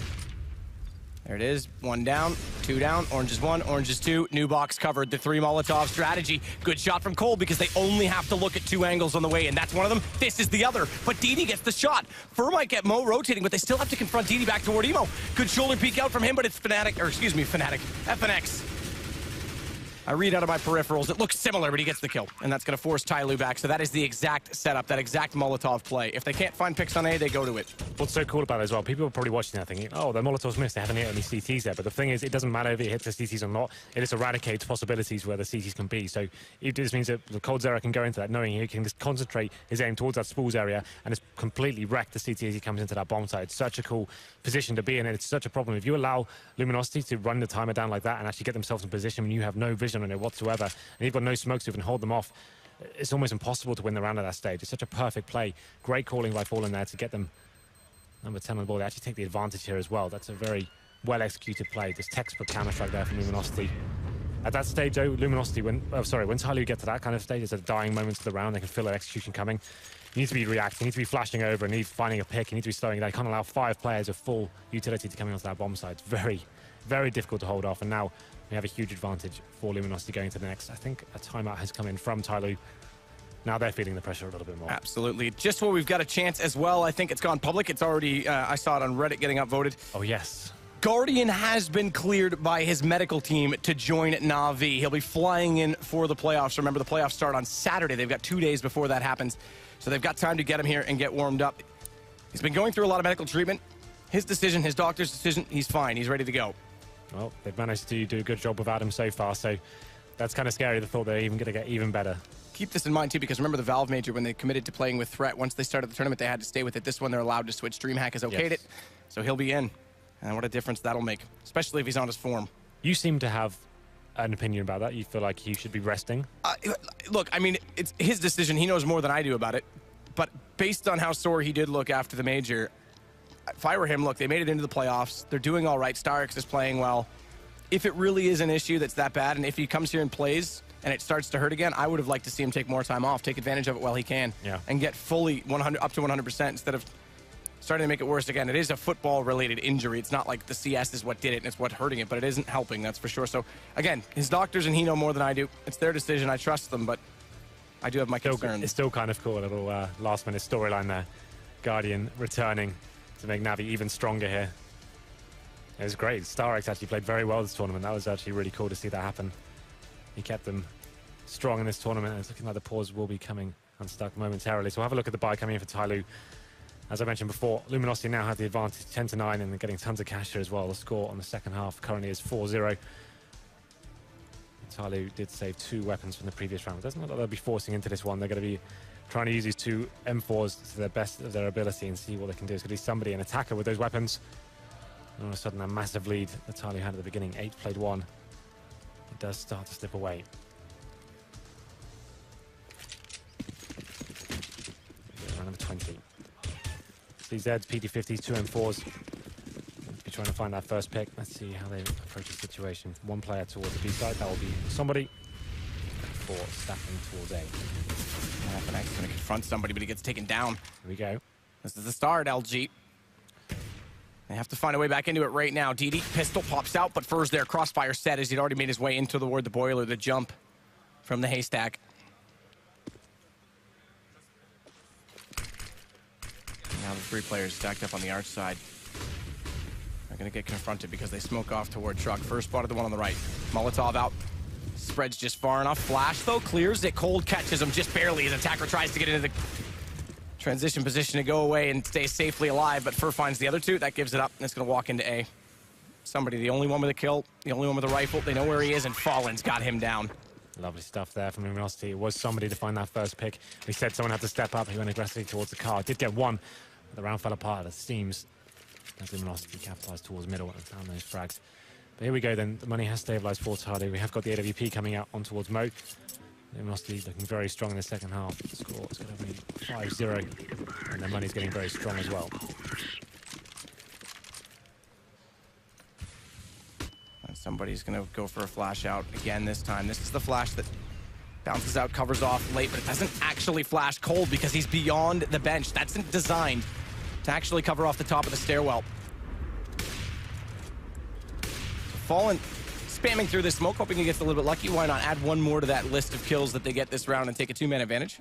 There it is. 1 down, 2 down. Orange is 1, orange is 2. New box covered. The 3 Molotov strategy. Good shot from Cole, because they only have to look at 2 angles on the way in. That's one of them. This is the other. But DD gets the shot. Fur might get Mo rotating, but they still have to confront DD back toward Emo. Good shoulder peek out from him, but it's Fnatic, or excuse me, Fnatic. FNX. I read out of my peripherals. It looks similar, but he gets the kill. And that's going to force Tyloo back. So that is the exact setup, that exact Molotov play. If they can't find picks on A, they go to it. What's so cool about it as well, people are probably watching that thinking, oh, the Molotovs missed, they haven't hit any CTs there. But the thing is, it doesn't matter if it hits the CTs or not. It just eradicates possibilities where the CTs can be. So it just means that the coldzera can go into that, knowing he can just concentrate his aim towards that spools area and just completely wreck the CT as he comes into that bomb site. It's such a cool position to be in, and it's such a problem. If you allow Luminosity to run the timer down like that and actually get themselves in position when you have no vision on it whatsoever, and you've got no smokes to even hold them off, it's almost impossible to win the round at that stage. It's such a perfect play. Great calling by Fallen there to get them number 10 on the ball. They actually take the advantage here as well. That's a very well-executed play. Just textbook counter-strike there from Luminosity. At that stage, though, Luminosity, when Tyloo get to that kind of stage, it's a dying moment of the round. They can feel their execution coming. You need to be reacting, you need to be flashing over, and you need finding a pick, you need to be slowing it down. You can't allow 5 players of full utility to come onto that bomb site. It's very, very difficult to hold off, and now we have a huge advantage for Luminosity going to the next. I think a timeout has come in from Tyloo. Now they're feeling the pressure a little bit more. Absolutely. Just where we've got a chance as well. I think it's gone public. It's already, I saw it on Reddit getting upvoted. Oh, yes. Guardian has been cleared by his medical team to join Na'Vi. He'll be flying in for the playoffs. Remember, the playoffs start on Saturday. They've got 2 days before that happens. So they've got time to get him here and get warmed up. He's been going through a lot of medical treatment. His decision, his doctor's decision, he's fine. He's ready to go. Well, they've managed to do a good job without him so far, so that's kind of scary, the thought they're even going to get even better. Keep this in mind, too, because remember the Valve Major, when they committed to playing with Threat, once they started the tournament, they had to stay with it. This one, they're allowed to switch. DreamHack has okayed it, so he'll be in. And what a difference that'll make, especially if he's on his form. You seem to have an opinion about that. You feel like he should be resting? Look, I mean, it's his decision. He knows more than I do about it. But based on how sore he did look after the Major, if I were him, look, they made it into the playoffs. They're doing all right. Starix is playing well. If it really is an issue that's that bad, and if he comes here and plays and it starts to hurt again, I would have liked to see him take more time off, take advantage of it while he can, and get fully 100 up to 100% instead of starting to make it worse again. It is a football-related injury. It's not like the CS is what did it and it's what hurting it, but it isn't helping, that's for sure. So, again, his doctors and he know more than I do. It's their decision. I trust them, but I do have my concerns. It's still kind of cool, a little last-minute storyline there. Guardian returning to make Navi even stronger here. It was great. Starix actually played very well this tournament. That was actually really cool to see that happen. He kept them strong in this tournament, and it's looking like the pause will be coming unstuck momentarily. So we'll have a look at the buy coming in for Tyloo. As I mentioned before, Luminosity now have the advantage 10-9 and they're getting tons of cash here as well. The score on the second half currently is 4-0. Tyloo did save 2 weapons from the previous round. It doesn't look like they'll be forcing into this one. They're going to be trying to use these 2 M4s to the best of their ability and see what they can do. It's going to be somebody, an attacker with those weapons. And all of a sudden, that massive lead that Tyloo had at the beginning, 8 played 1, it does start to slip away. Round number 20. CZs, PD50s, 2 M4s. Be trying to find that first pick. Let's see how they approach the situation. 1 player towards the B side. That will be somebody. 4 stacking towards A. FNX going to confront somebody, but he gets taken down. Here we go. This is the start, LG. They have to find a way back into it right now. DD pistol pops out, but Fur's there. Crossfire set as he'd already made his way into toward the boiler, the jump from the haystack. Now the 3 players stacked up on the arch side are going to get confronted because they smoke off toward truck. First spotted the one on the right. Molotov out. Spreads just far enough. Flash, though, clears it. Cold catches him just barely. His attacker tries to get into the transition position to go away and stay safely alive, but Fur finds the other 2. That gives it up, and it's going to walk into A. Somebody, the only one with a kill, the only one with a rifle. They know where he is, and Fallen's got him down. Lovely stuff there from Luminosity. It was somebody to find that first pick. We said someone had to step up. He went aggressively towards the car. Did get 1, but the round fell apart. It seems as Luminosity capitalized towards middle and found those frags. But here we go then. The money has stabilized for Tyloo. We have got the AWP coming out on towards Mo. Luminosity looking very strong in the second half. The score is going to be 5-0, and the money's getting very strong as well. And somebody's going to go for a flash out again this time. This is the flash that bounces out, covers off late, but it doesn't actually flash cold because he's beyond the bench. That's designed to actually cover off the top of the stairwell. Fallen spamming through this smoke, hoping he gets a little bit lucky. Why not add 1 more to that list of kills that they get this round and take a 2-man advantage?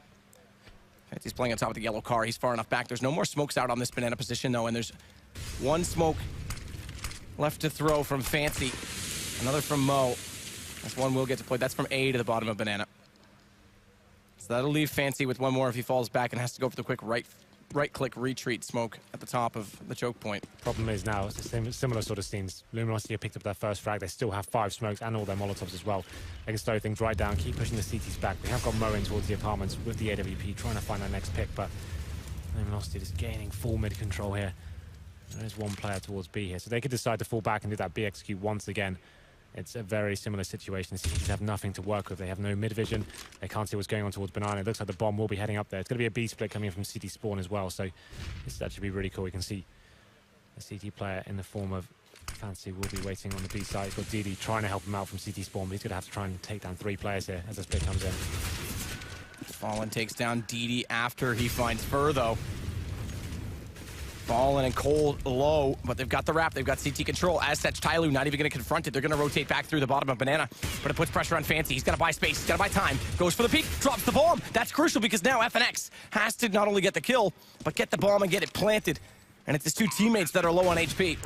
He's playing on top of the yellow car. He's far enough back. There's no more smokes out on this banana position, though, and there's 1 smoke left to throw from Fancy. Another from Mo. That's 1 will get deployed. That's from A to the bottom of banana. So that'll leave Fancy with 1 more if he falls back and has to go for the quick right-click retreat smoke at the top of the choke point. Problem is now, it's the same, similar sort of scenes. Luminosity have picked up their first frag. They still have 5 smokes and all their Molotovs as well. They can slow things right down, keep pushing the CTs back. We have got Mo in towards the apartments with the AWP, trying to find that next pick, but Luminosity just gaining full mid control here. There is 1 player towards B here, so they could decide to fall back and do that B execute once again. It's a very similar situation. The CTs have nothing to work with. They have no mid vision. They can't see what's going on towards Banana. It looks like the bomb will be heading up there. It's going to be a B split coming in from CT spawn as well. So this should be really cool. We can see the CT player in the form of Fancy will be waiting on the B side. He's got DD trying to help him out from CT spawn, but he's going to have to try and take down 3 players here as the split comes in. Fallen takes down DD after he finds Fur, though. Fallen and cold low, but they've got the wrap. They've got CT control. As such, Tyloo not even going to confront it. They're going to rotate back through the bottom of Banana, but it puts pressure on Fancy. He's got to buy space. He's got to buy time. Goes for the peek, drops the bomb. That's crucial because now FNX has to not only get the kill, but get the bomb and get it planted. And it's his 2 teammates that are low on HP.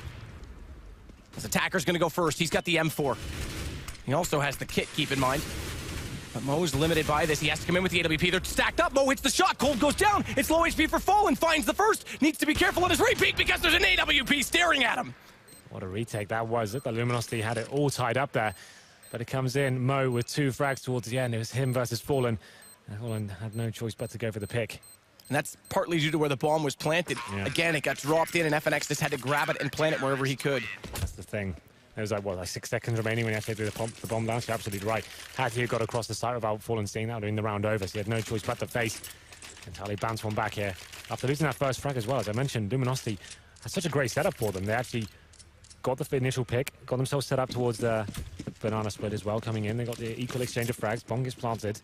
His attacker's going to go first. He's got the M4. He also has the kit, keep in mind. But Mo's limited by this. He has to come in with the AWP. They're stacked up. Mo hits the shot. Cold goes down. It's low HP for Fallen. Finds the first. Needs to be careful on his repeat because there's an AWP staring at him. What a retake that was. The Luminosity had it all tied up there. But it comes in. Mo with 2 frags towards the end. It was him versus Fallen. And Fallen had no choice but to go for the pick. And that's partly due to where the bomb was planted. Yeah. Again, it got dropped in, and FNX just had to grab it and plant it wherever he could. That's the thing. There was like 6 seconds remaining when he actually threw the bomb down. You're absolutely right. Had he got across the site without Fallen seeing that, would have been the round over. So he had no choice but to face. And Tyloo bounced 1 back here. After losing that first frag as well, as I mentioned, Luminosity had such a great setup for them. They actually got the initial pick, got themselves set up towards the banana split as well, coming in. They got the equal exchange of frags. Bomb gets planted.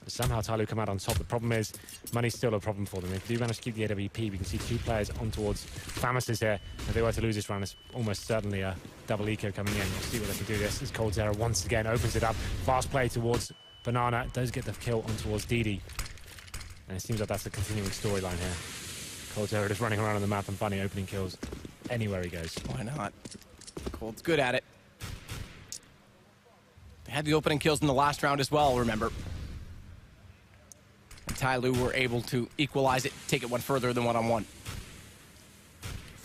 But somehow Tyloo come out on top. The problem is, money's still a problem for them. If they do manage to keep the AWP, we can see 2 players on towards Famis's here. If they were to lose this round, it's almost certainly a double eco coming in. We'll see what they can do this. As Cold Zera once again opens it up. Fast play towards Banana. Does get the kill on towards DD. And it seems like that's the continuing storyline here. Cold Zera just running around on the map and finding opening kills anywhere he goes. Why not? Cold's good at it. They had the opening kills in the last round as well, remember. And Tyloo were able to equalize it, take it 1 further than 1-on-1.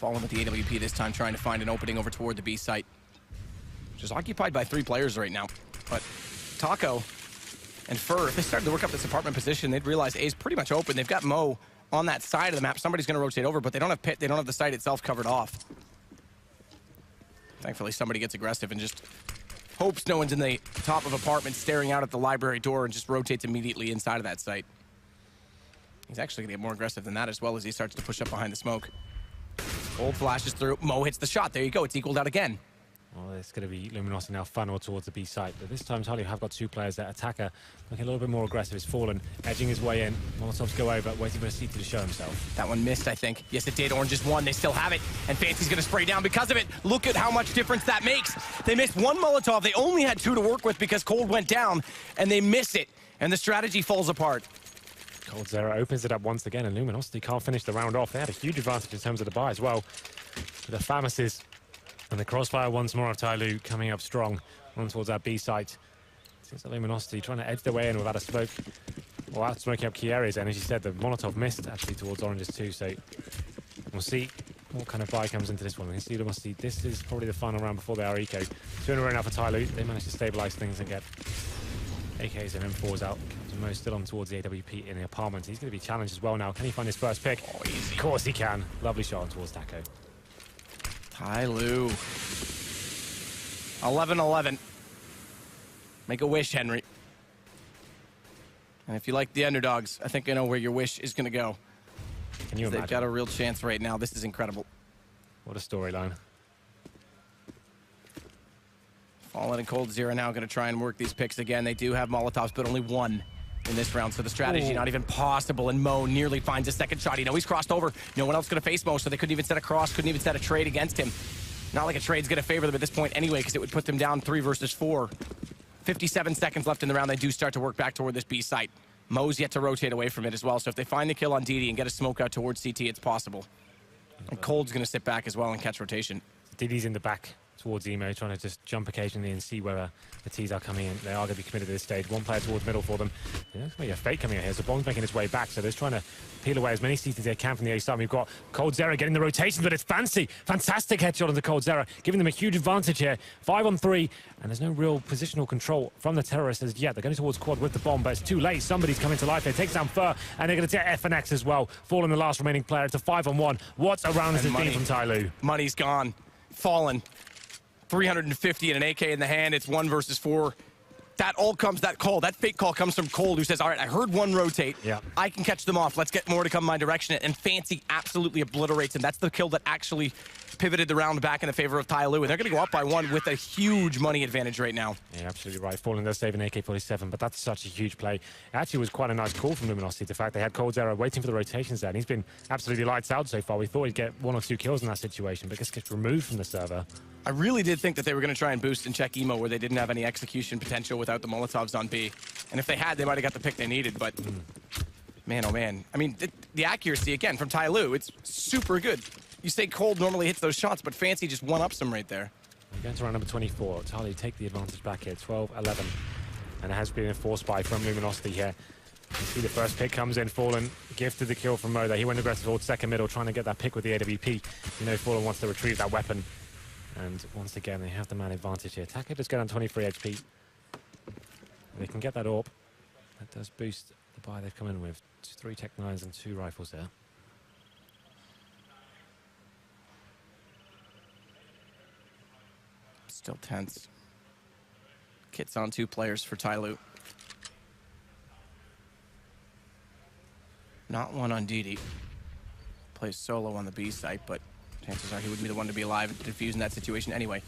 Fallen with the AWP this time, trying to find an opening over toward the B site, which is occupied by 3 players right now. But Taco and Fur, if they started to work up this apartment position, they'd realize A is pretty much open. They've got Mo on that side of the map. Somebody's going to rotate over, but they don't have pit. They don't have the site itself covered off. Thankfully, somebody gets aggressive and just hopes no one's in the top of apartment staring out at the library door and just rotates immediately inside of that site. He's actually going to get more aggressive than that as well as he starts to push up behind the smoke. Cold flashes through. Mo hits the shot. There you go. It's equaled out again. Well, it's going to be Luminosity now funnel towards the B site. But this time, Tyloo have got 2 players there. Attacker looking a little bit more aggressive. Is Fallen, edging his way in. Molotovs go over, waiting for a CT to show himself. That one missed, I think. Yes, it did. Orange just won. They still have it. And Fancy's going to spray down because of it. Look at how much difference that makes. They missed 1 Molotov. They only had 2 to work with because Cold went down, and they miss it. And the strategy falls apart. coldzera opens it up once again, and Luminosity can't finish the round off. They had a huge advantage in terms of the buy as well. The Famases and the crossfire once more of Tyloo coming up strong, run towards that B site. Seems like Luminosity trying to edge their way in without a smoke, or out smoking up key areas. And as you said, the Molotov missed actually towards Oranges too. So we'll see what kind of buy comes into this one. We can see Luminosity. This is probably the final round before they are eco. 2 in a row now for Tyloo. They managed to stabilize things and get AKs and M4s out. Captain Mo still on towards the AWP in the apartment. He's going to be challenged as well now. Can he find his first pick? Oh, easy. Of course he can. Lovely shot on towards Taco. Tyloo. 11-11. Make a wish, Henry. And if you like the underdogs, I think I know where your wish is going to go. Can you imagine? They've got a real chance right now. This is incredible. What a storyline. Fallen and coldzera now going to try and work these picks again. They do have Molotovs, but only 1 in this round, so the strategy not even possible, and Mo nearly finds a second shot. You know he's crossed over. No one else going to face Mo, so they couldn't even set a cross, couldn't even set a trade against him. Not like a trade's going to favor them at this point anyway, because it would put them down 3 versus 4. 57 seconds left in the round. They do start to work back toward this B site. Mo's yet to rotate away from it as well, so if they find the kill on DD and get a smoke out towards CT, it's possible. And Cold's going to sit back as well and catch rotation. DD's in the back towards Emo, trying to just jump occasionally and see whether the T's are coming in. They are going to be committed to this stage. 1 player towards middle for them. There's going to be a fake coming out here, so Bond's making his way back, so they're just trying to peel away as many CTs as they can from the A side. We've got coldzera getting the rotation, but it's Fancy. Fantastic headshot on the coldzera, giving them a huge advantage here. 5 on 3, and there's no real positional control from the terrorists as yet. They're going towards quad with the bomb, but it's too late. Somebody's coming to life. They take down Fur, and they're going to take FNX as well. Fallen the last remaining player. It's a 5 on 1. What a round has it been from Tyloo? Money's gone. Fallen. 350 and an AK in the hand. It's 1 versus 4. That all comes, that call, that fake call comes from Cold, who says, all right, I heard 1 rotate. Yeah. I can catch them off. Let's get more to come my direction. And Fancy absolutely obliterates him. That's the kill that actually pivoted the round back in the favor of Tyloo. And they're going to go up by 1 with a huge money advantage right now. Yeah, absolutely right. Fallen does save an AK-47, but that's such a huge play. It actually was quite a nice call from Luminosity. The fact they had coldzera waiting for the rotations there, and he's been absolutely lights out so far. We thought he'd get 1 or 2 kills in that situation, but just gets removed from the server. I really did think that they were going to try and boost and check Emo where they didn't have any execution potential without the Molotovs on B. And if they had, they might have got the pick they needed, but man, oh man. I mean, the accuracy, again, from Tyloo, it's super good. You say Cold normally hits those shots, but Fancy just one-ups them right there. We're going to round number 24. Tyloo take the advantage back here, 12-11. And it has been enforced by from Luminosity here. You see the first pick comes in, Fallen gifted the kill from Mo there. He went aggressive towards second middle, trying to get that pick with the AWP. You know Fallen wants to retrieve that weapon. And once again, they have the man advantage here. Taka just going on 23 HP. They can get that AWP. That does boost the buy they've come in with. 3 Tech 9s and 2 rifles there. Still tense. Kits on 2 players for Tyloo. Not 1 on DD. Plays solo on the B site, but chances are he wouldn't be the one to be alive and defuse in that situation anyway.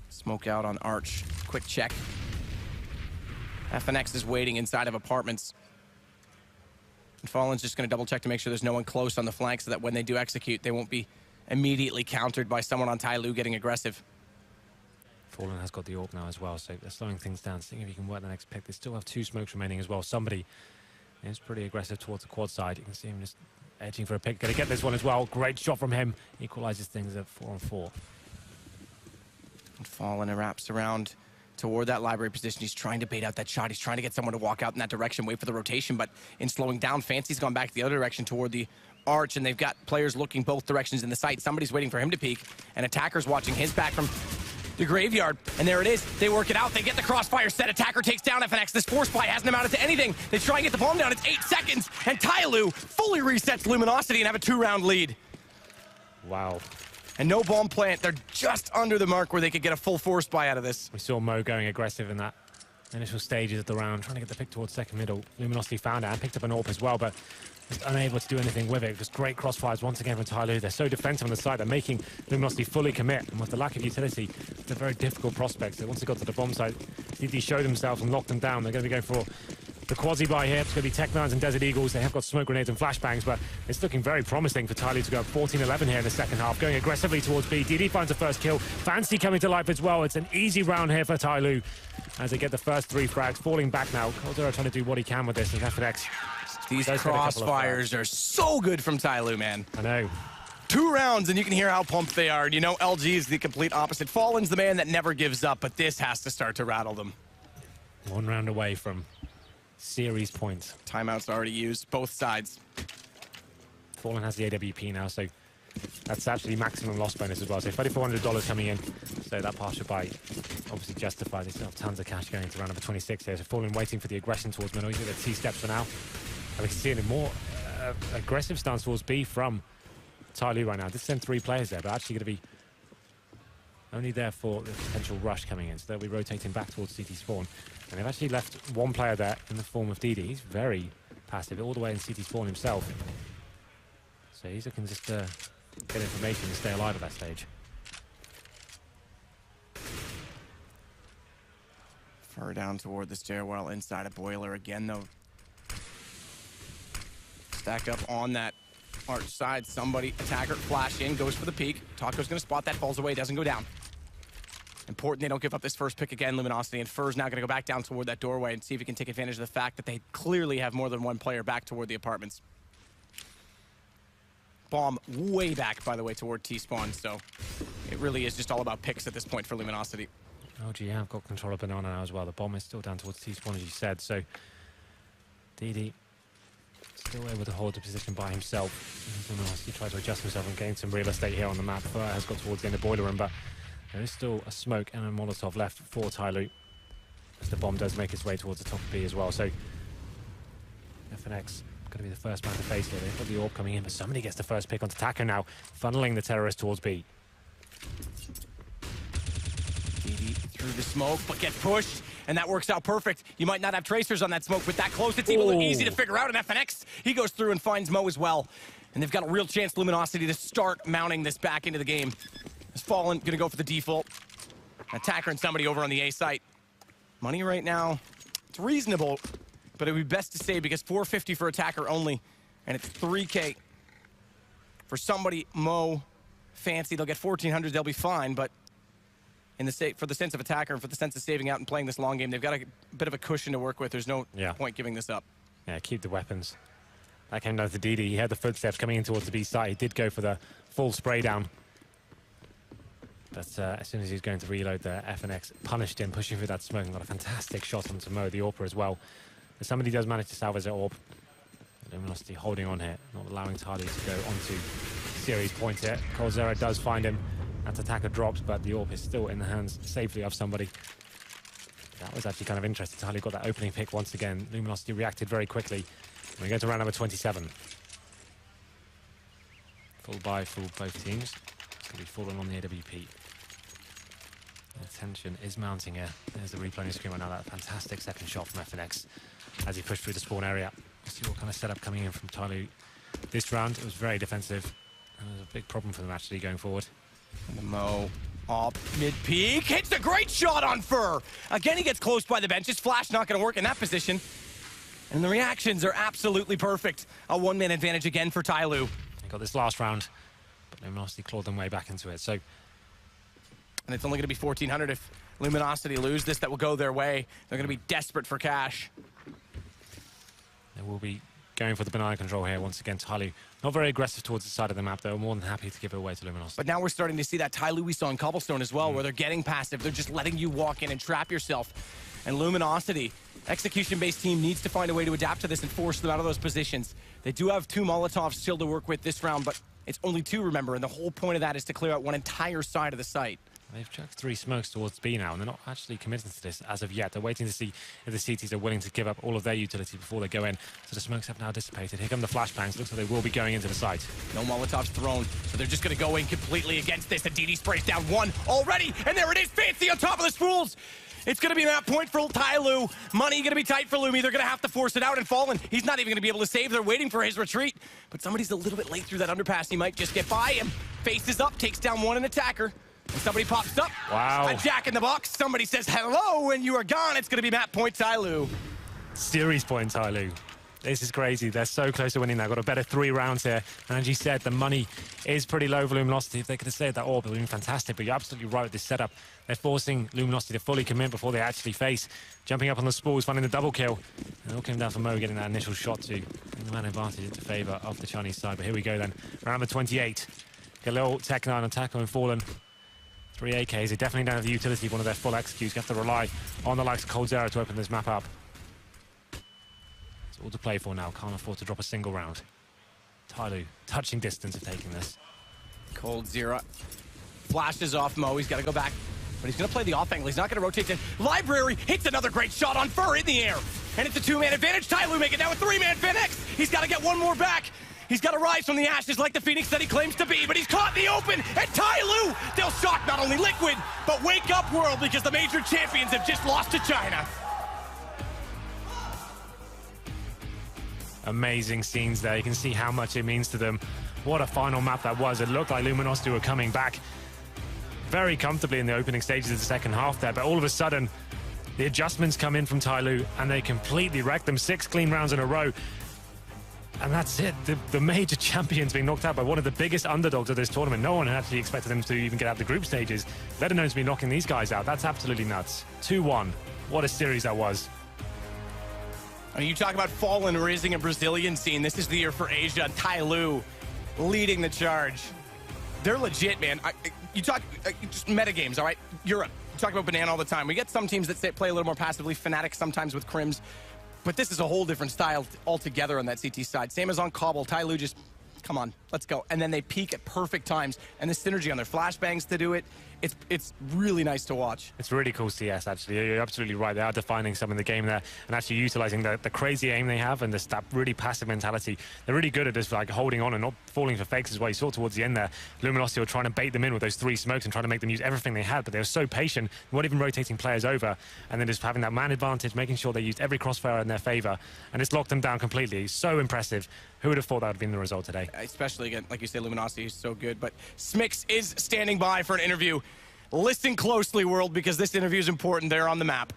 Smoke out on Arch. Quick check. FNX is waiting inside of apartments. And Fallen's just going to double check to make sure there's no one close on the flank so that when they do execute, they won't be immediately countered by someone on Tyloo getting aggressive. Fallen has got the AWP now as well, so they're slowing things down, seeing if he can work the next pick. They still have 2 smokes remaining as well. Somebody is pretty aggressive towards the quad side. You can see him just edging for a pick. Going to get this one as well. Great shot from him. Equalizes things at 4 on 4. And Fallen wraps around toward that library position. He's trying to bait out that shot. He's trying to get someone to walk out in that direction, wait for the rotation, but in slowing down, Fancy's gone back the other direction toward the arch, and they've got players looking both directions in the site. Somebody's waiting for him to peek, and Attacker's watching his back from the graveyard. And there it is. They work it out. They get the crossfire set. Attacker takes down FNX. This force buy hasn't amounted to anything. They try and get the bomb down. It's 8 seconds, and Tyloo fully resets Luminosity and have a 2-round lead. Wow. And no bomb plant. They're just under the mark where they could get a full force buy out of this. We saw Mo going aggressive in that initial stages of the round, trying to get the pick towards second middle. Luminosity found it and picked up an AWP as well, but just unable to do anything with it. Just great crossfires once again from Tyloo. They're so defensive on the side. They're making Luminosity fully commit. And with the lack of utility, it's a very difficult prospect. So once they got to the bomb site, DD showed themselves and locked them down. They're going to be going for the quasi-buy here. It's going to be Tech-9s and Desert Eagles. They have got smoke grenades and flashbangs, but it's looking very promising for Tyloo to go up 14-11 here in the second half, going aggressively towards B. DD finds the first kill. Fancy coming to life as well. It's an easy round here for Tyloo as they get the first 3 frags. Falling back now. coldzera trying to do what he can with this as FNX. These crossfires are so good from Tyloo, man. I know. 2 rounds, and you can hear how pumped they are. You know, LG is the complete opposite. Fallen's the man that never gives up, but this has to start to rattle them. 1 round away from series points. Timeout's already used, both sides. Fallen has the AWP now, so that's actually maximum loss bonus as well. So $3,400 coming in. So that partial buy obviously justifies. They still have tons of cash going into round number 26 here. So Fallen waiting for the aggression towards middle. He's at the T steps for now. And we can see a more aggressive stance towards B from Tyloo right now. This sent 3 players there, but actually going to be only there for the potential rush coming in. So they'll be rotating back towards CT spawn. And they've actually left 1 player there in the form of DD. He's very passive, all the way in CT spawn himself. So he's looking just to get information and stay alive at that stage. Far down toward the stairwell inside a boiler again, though. Stack up on that arch side. Somebody, Attacker, flash in, goes for the peek. Taco's going to spot that, falls away, doesn't go down. Important they don't give up this first pick again, Luminosity, and Fur's now going to go back down toward that doorway and see if he can take advantage of the fact that they clearly have more than 1 player back toward the apartments. Bomb way back, by the way, toward T-spawn, so it really is just all about picks at this point for Luminosity. LG have got control of Banana now as well. The bomb is still down towards T-spawn, as you said, so DD still able to hold the position by himself. Luminosity tries to adjust himself and gain some real estate here on the map. Fur has got towards the end of boiler room, but there is still a smoke and a Molotov left for Tyloo, as the bomb does make its way towards the top of B as well. So FNX going to be the first man to face here. They've got the AWP coming in, but somebody gets the first pick onto Taco now, funneling the terrorist towards B. DD through the smoke, but gets pushed, and that works out perfect. You might not have tracers on that smoke, but that close, it's even easy to figure out. And FNX, he goes through and finds Mo as well. And they've got a real chance, Luminosity, to start mounting this back into the game. Has Fallen, gonna go for the default. Attacker and somebody over on the A site. Money right now, it's reasonable, but it would be best to say because $450 for Attacker only, and it's $3K for somebody. Mo, Fancy, they'll get $1,400, they'll be fine, but in the for the sense of Attacker and for the sense of saving out and playing this long game, they've got a bit of a cushion to work with. There's no point giving this up. Yeah, keep the weapons. That came down to DD. He had the footsteps coming in towards the B side. He did go for the full spray down. But as soon as he's going to reload, the FNX punished him, pushing through that smoke and got a fantastic shot onto Mo, the AWPer as well. But somebody does manage to salvage their AWP. Luminosity holding on here, not allowing Tyloo to go onto series points here. coldzera does find him. That Attacker drops, but the AWP is still in the hands safely of somebody. That was actually kind of interesting. Tyloo got that opening pick once again. Luminosity reacted very quickly. We go to round number 27. Full buy for both teams. It's going to be falling on the AWP. The tension is mounting here. There's the replay on your screen right now. That fantastic second shot from FNX as he pushed through the spawn area. Let's see what kind of setup coming in from Tyloo this round. It was very defensive. And it was a big problem for them actually going forward. And the Mo up mid-peak, hits a great shot on Fur. Again, he gets close by the bench. His flash not going to work in that position. And the reactions are absolutely perfect. A 1-man advantage again for Tyloo. They got this last round, but Luminosity clawed them way back into it. So, and it's only going to be $1,400 if Luminosity lose this. That will go their way. They're going to be desperate for cash. They will be going for the banana control here once again. Tyloo not very aggressive towards the side of the map. They were more than happy to give it away to Luminosity. But now we're starting to see that Tyloo we saw in Cobblestone as well, where they're getting passive. They're just letting you walk in and trap yourself. And Luminosity, execution-based team, needs to find a way to adapt to this and force them out of those positions. They do have 2 Molotovs still to work with this round, but it's only 2, remember, and the whole point of that is to clear out one entire side of the site. They've chucked 3 smokes towards B now, and they're not actually committed to this as of yet. They're waiting to see if the CTs are willing to give up all of their utility before they go in. So the smokes have now dissipated. Here come the flashbangs. Looks like they will be going into the site. No Molotovs thrown, so they're just going to go in completely against this. And DD sprays down 1 already, and there it is, Fancy on top of the spools. It's going to be that point for Tyloo. Money going to be tight for Lumi. They're going to have to force it out, and Fallen, he's not even going to be able to save. They're waiting for his retreat, but somebody's a little bit late through that underpass. He might just get by him. Faces up, takes down 1 attacker. And somebody pops up. Wow. A jack in the box. Somebody says hello, and you are gone. It's going to be map point Tyloo. Series point Tyloo. This is crazy. They're so close to winning now. Got a better 3 rounds here. And as you said, the money is pretty low for Luminosity. If they could have saved that orb, it would have been fantastic. But you're absolutely right with this setup. They're forcing Luminosity to fully commit before they actually face. Jumping up on the spools, finding the double kill. And it all came down for Mo getting that initial shot to bring the man advantage into favour of the Chinese side. But here we go then. Round number 28. Galil, Tech9 on Taco and Fallen. 3 AKs. They definitely don't have the utility of one of their full executes. You have to rely on the likes of Cold Zero to open this map up. It's all to play for now. Can't afford to drop a single round. Tyloo, touching distance of taking this. Cold Zero flashes off Mo. He's got to go back, but he's going to play the off angle. He's not going to rotate to Library. Hits another great shot on Fur in the air. And it's a 2-man advantage. Tyloo make it now a 3-man Phoenix. He's got to get 1 more back. He's got to rise from the ashes like the Phoenix that he claims to be, but he's caught in the open, and Tyloo, they'll shock not only Liquid, but wake up world, because the major champions have just lost to China. Amazing scenes there. You can see how much it means to them. What a final map that was. It looked like Luminosity were coming back very comfortably in the opening stages of the second half there, but all of a sudden, the adjustments come in from Tyloo, and they completely wreck them. 6 clean rounds in a row. And that's it. The major champions being knocked out by one of the biggest underdogs of this tournament. No one had actually expected them to even get out the group stages, let alone to be knocking these guys out. That's absolutely nuts. 2-1. What a series that was. I mean, you talk about Fallen raising a Brazilian scene. This is the year for Asia, and Tyloo leading the charge. They're legit, man. You talk just metagames, all right? Europe. You talk about Banana all the time. We get some teams that play a little more passively, Fnatic sometimes with Crims. But this is a whole different style altogether on that CT side. Same as on Cobble. Tyloo just, come on, let's go. And then they peak at perfect times. And the synergy on their flashbangs to do it, it's really nice to watch. It's really cool CS, actually. You're absolutely right. They are defining some in the game there and actually utilizing the crazy aim they have and that really passive mentality. They're really good at just like holding on and not falling for fakes as well. You saw towards the end there, Luminosity were trying to bait them in with those 3 smokes and trying to make them use everything they had, but they were so patient, they weren't even rotating players over, and then just having that man advantage, making sure they used every crossfire in their favor, and just locked them down completely. So impressive. Who would have thought that would have been the result today? Especially, again, like you say, Luminosity is so good, but Smix is standing by for an interview. Listen closely, world, because this interview is important. They're on the map.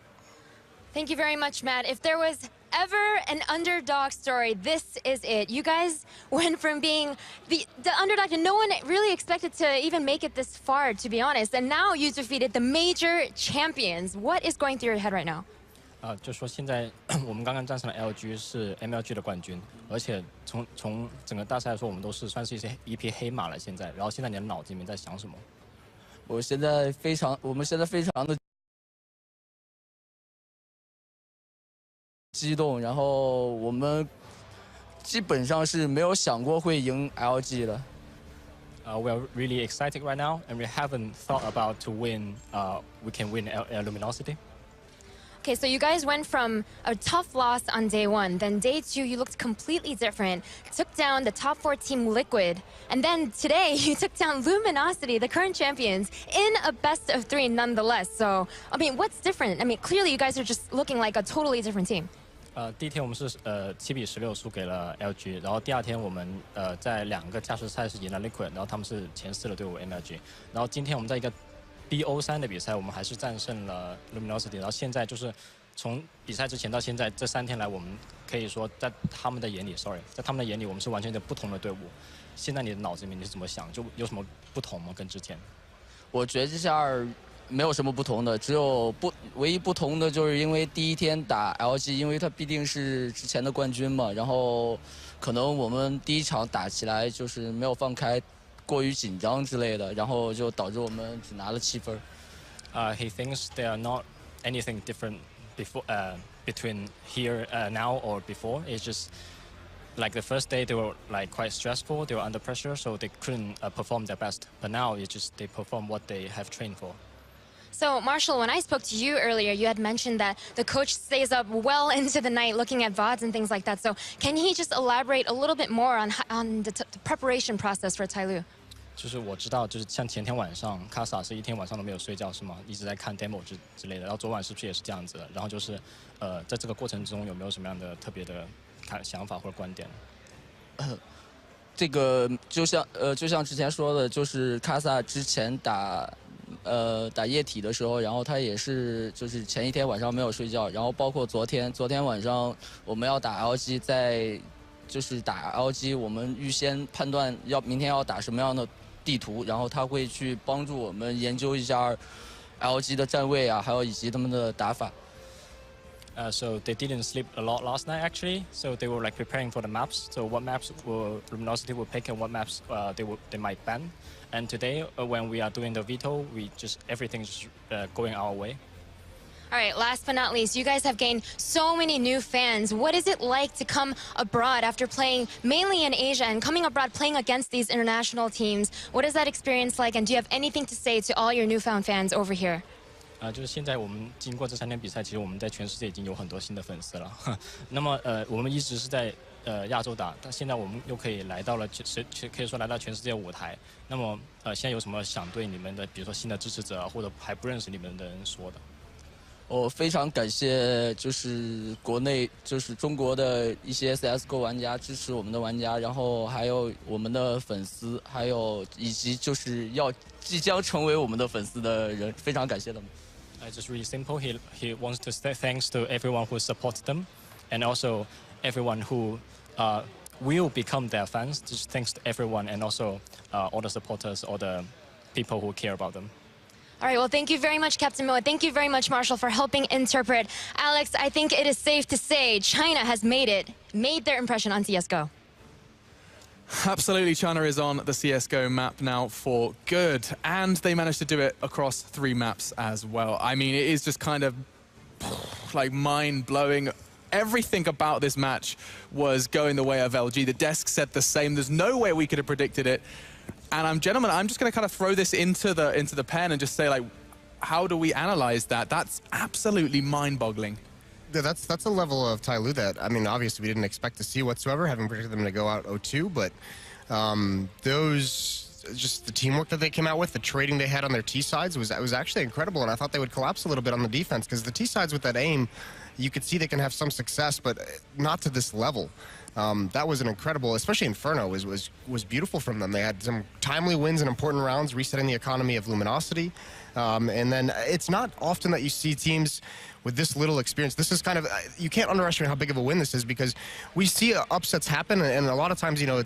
Thank you very much, Matt. If there was ever an underdog story, this is it. You guys went from being the underdog and no one really expected to even make it this far, to be honest. And now you defeated the major champions. What is going through your head right now? 就说现在我们刚刚战胜了 LG 是 MLG 的冠军，而且从整个大赛来说，我们都是算是一匹黑马了。现在，然后现在你的脑子里面在想什么？我们现在非常的激动，然后我们基本上是没有想过会赢 LG 的。We are really excited right now, and we haven't thought about to win. We can win Luminosity. Okay, so you guys went from a tough loss on day 1, then day 2 you looked completely different, took down the top 4 team Liquid, and then today you took down Luminosity, the current champions, in a best of 3 nonetheless. So, I mean, what's different? I mean, clearly you guys are just looking like a totally different team. 第一天我们是7比16输给了 LG， 然后第2天我们在2个加时赛是赢了 Liquid， 然后他们是前4的队伍 MLG， 然后今天我们在一个 BO3 的比赛，我们还是战胜了 Luminosity， 然后现在就是从比赛之前到现在这3天来，我们可以说在他们的眼里，在他们的眼里，我们是完全的不同的队伍。现在你的脑子里面你是怎么想？就有什么不同吗？跟之前？我觉得这下没有什么不同的，只有唯一不同的就是因为第1天打 LG， 因为他必定是之前的冠军嘛，然后可能我们第1场打起来就是没有放开。 过于紧张之类的，然后就导致我们只拿了7分。He thinks they are not anything different before between here now or before. It's just like the first day they were like quite stressful. They were under pressure, so they couldn't perform their best. But now it's just they perform what they have trained for. So, Marshall, when I spoke to you earlier, you had mentioned that the coach stays up well into the night looking at VODs and things like that. So, can he just elaborate a little bit more on the preparation process for Tyloo? 就是我知道，就是像前天晚上，卡萨是一天晚上都没有睡觉，是吗？一直在看 demo 之类的。然后昨晚是不是也是这样子的？然后就是，在这个过程中有没有什么样的特别的想法或者观点？这个就像之前说的，就是卡萨之前打液体的时候，然后他也是就是前一天晚上没有睡觉，然后包括昨天晚上我们要打 LG， 就是打 LG， 我们预先判断明天要打什么样的地图，然后他会去帮助我们研究一下 LG 的站位啊，还有以及他们的打法。So they didn't sleep a lot last night actually. So they were like preparing for the maps. So what maps Luminosity will pick and what maps they might ban. And today when we are doing the veto, everything's going our way. All right, last but not least, you guys have gained so many new fans. What is it like to come abroad after playing mainly in Asia and coming abroad playing against these international teams? What is that experience like, and do you have anything to say to all your newfound fans over here? 就是现在我们经过这3天比赛，其实我们在全世界已经有很多新的粉丝了。那么我们一直是在亚洲打，但现在我们又可以来到了可以说来到全世界舞台。那么现在有什么想对你们的，比如说新的支持者或者还不认识你们的人说的？我非常感谢，就是国内就是中国的一些 CS:GO 玩家支持我们的玩家，然后还有我们的粉丝，还有以及就是即将成为我们的粉丝的人，非常感谢他们。Just really simple. He wants to say thanks to everyone who supports them, and also everyone who will become their fans. Just thanks to everyone, and also all the supporters, all the people who care about them. All right, well, thank you very much, Captain Mo. Thank you very much, Marshall, for helping interpret. Alex, I think it is safe to say China has made their impression on CSGO. Absolutely, China is on the CSGO map now for good, and they managed to do it across 3 maps as well. I mean, it is just kind of like mind-blowing. Everything about this match was going the way of LG. The desk said the same. There's no way we could have predicted it. And gentlemen, I'm just going to kind of throw this into the pen and just say, like, how do we analyze that? That's absolutely mind-boggling. Yeah, that's a level of Tyloo that, I mean, obviously we didn't expect to see whatsoever, having predicted them to go out 0-2, but just the teamwork that they came out with, the trading they had on their T-sides was actually incredible, and I thought they would collapse a little bit on the defense, because the T-sides with that aim, you could see they can have some success, but not to this level. That was an incredible, especially Inferno was beautiful from them. They had some timely wins in important rounds, resetting the economy of Luminosity. And then it's not often that you see teams with this little experience. This is kind of, you can't underestimate how big of a win this is, because we see upsets happen, and a lot of times, you know,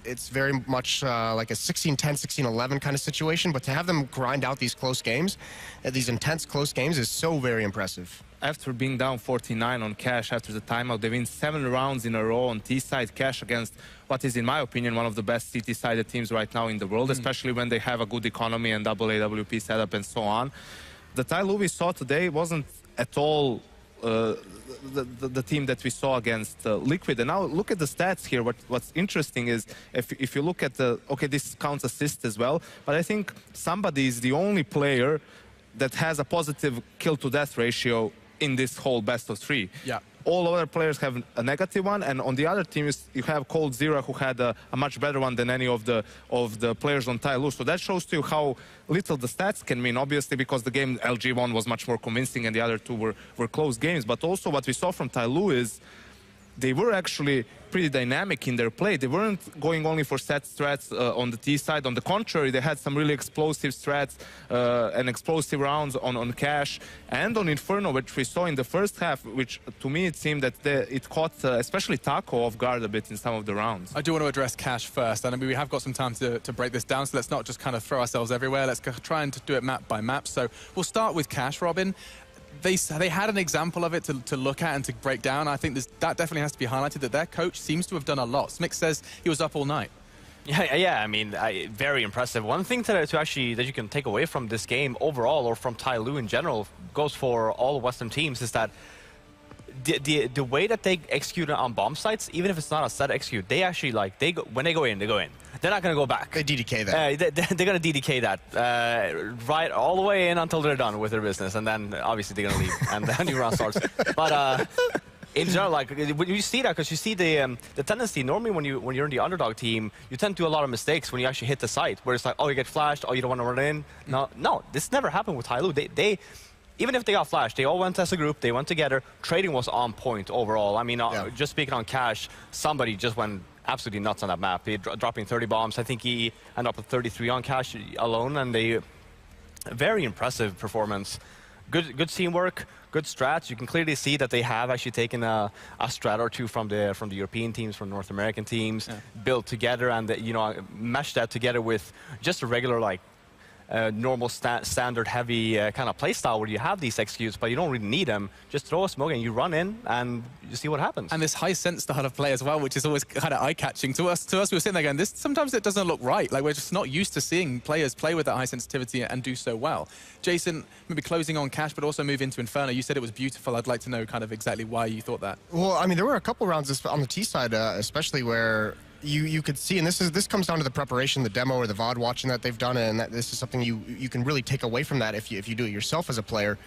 it's very much like a 16-10, 16-11 kind of situation, but to have them grind out these close games, these intense close games, is so very impressive. After being down 49 on Cash after the timeout, they win 7 rounds in a row on T-side. Cash against what is, in my opinion, one of the best CT-sided teams right now in the world, especially when they have a good economy and double AWP setup and so on. The Tyloo we saw today wasn't at all the team that we saw against Liquid. And now look at the stats here. What's interesting is if you look at okay, this counts assist as well, but I think somebody is the only player that has a positive kill-to-death ratio in this whole best of 3. Yeah. All other players have a negative one, and on the other team you have Cold Zero, who had a much better one than any of the players on Tyloo. So that shows to you how little the stats can mean, obviously, because the game LG won was much more convincing and the other 2 were close games. But also what we saw from Tyloo is they were actually pretty dynamic in their play. They weren't going only for set strats on the T side. On the contrary, they had some really explosive strats and explosive rounds on Cash and on Inferno, which we saw in the first half, which to me it seemed that it caught especially Taco off guard a bit in some of the rounds. I do want to address Cash first, and I mean, we have got some time to break this down, so let's not just kind of throw ourselves everywhere. Let's try and do it map by map. So we'll start with Cash, Robin. They had an example of it to look at and to break down. I think that definitely has to be highlighted, that their coach seems to have done a lot. Smick says he was up all night. Yeah. I mean, very impressive. One thing that you can take away from this game overall, or from Tyloo in general, goes for all Western teams, is that the way that they execute on bomb sites, even if it's not a set execute, they actually when they go in, they go in. They're not going to go back. They DDK that. They're going to DDK that right all the way in until they're done with their business, and then obviously they're going to leave, and the new round starts. But in general, like when you see that, because you see the tendency normally when you're in the underdog team, you tend to do a lot of mistakes when you actually hit the site, where it's like, oh, you get flashed, oh, you don't want to run in. No, this never happened with Tyloo. They even if they got flashed, they all went as a group, they went together. Trading was on point overall. I mean, just speaking on Cash, somebody just went absolutely nuts on that map. He dropping 30 bombs. I think he ended up with 33 on Cash alone, and very impressive performance. Good teamwork, good strats. You can clearly see that they have actually taken a strat or two from the European teams, from North American teams, built together, and meshed that together with just a regular normal standard heavy kind of playstyle where you have these executes, but you don't really need them. Just throw a smoke and you run in and you see what happens. And this high sense style of play as well, which is always kind of eye-catching to us. We were sitting there going, sometimes it doesn't look right. Like, we're just not used to seeing players play with that high sensitivity and do so well. Jason, maybe closing on Cash, but also move into Inferno. You said it was beautiful. I'd like to know kind of exactly why you thought that. Well, I mean, there were a couple rounds on the T side, especially where you could see, and this comes down to the preparation, the demo or the VOD watching that they've done, and this is something you can really take away from that if you do it yourself as a player.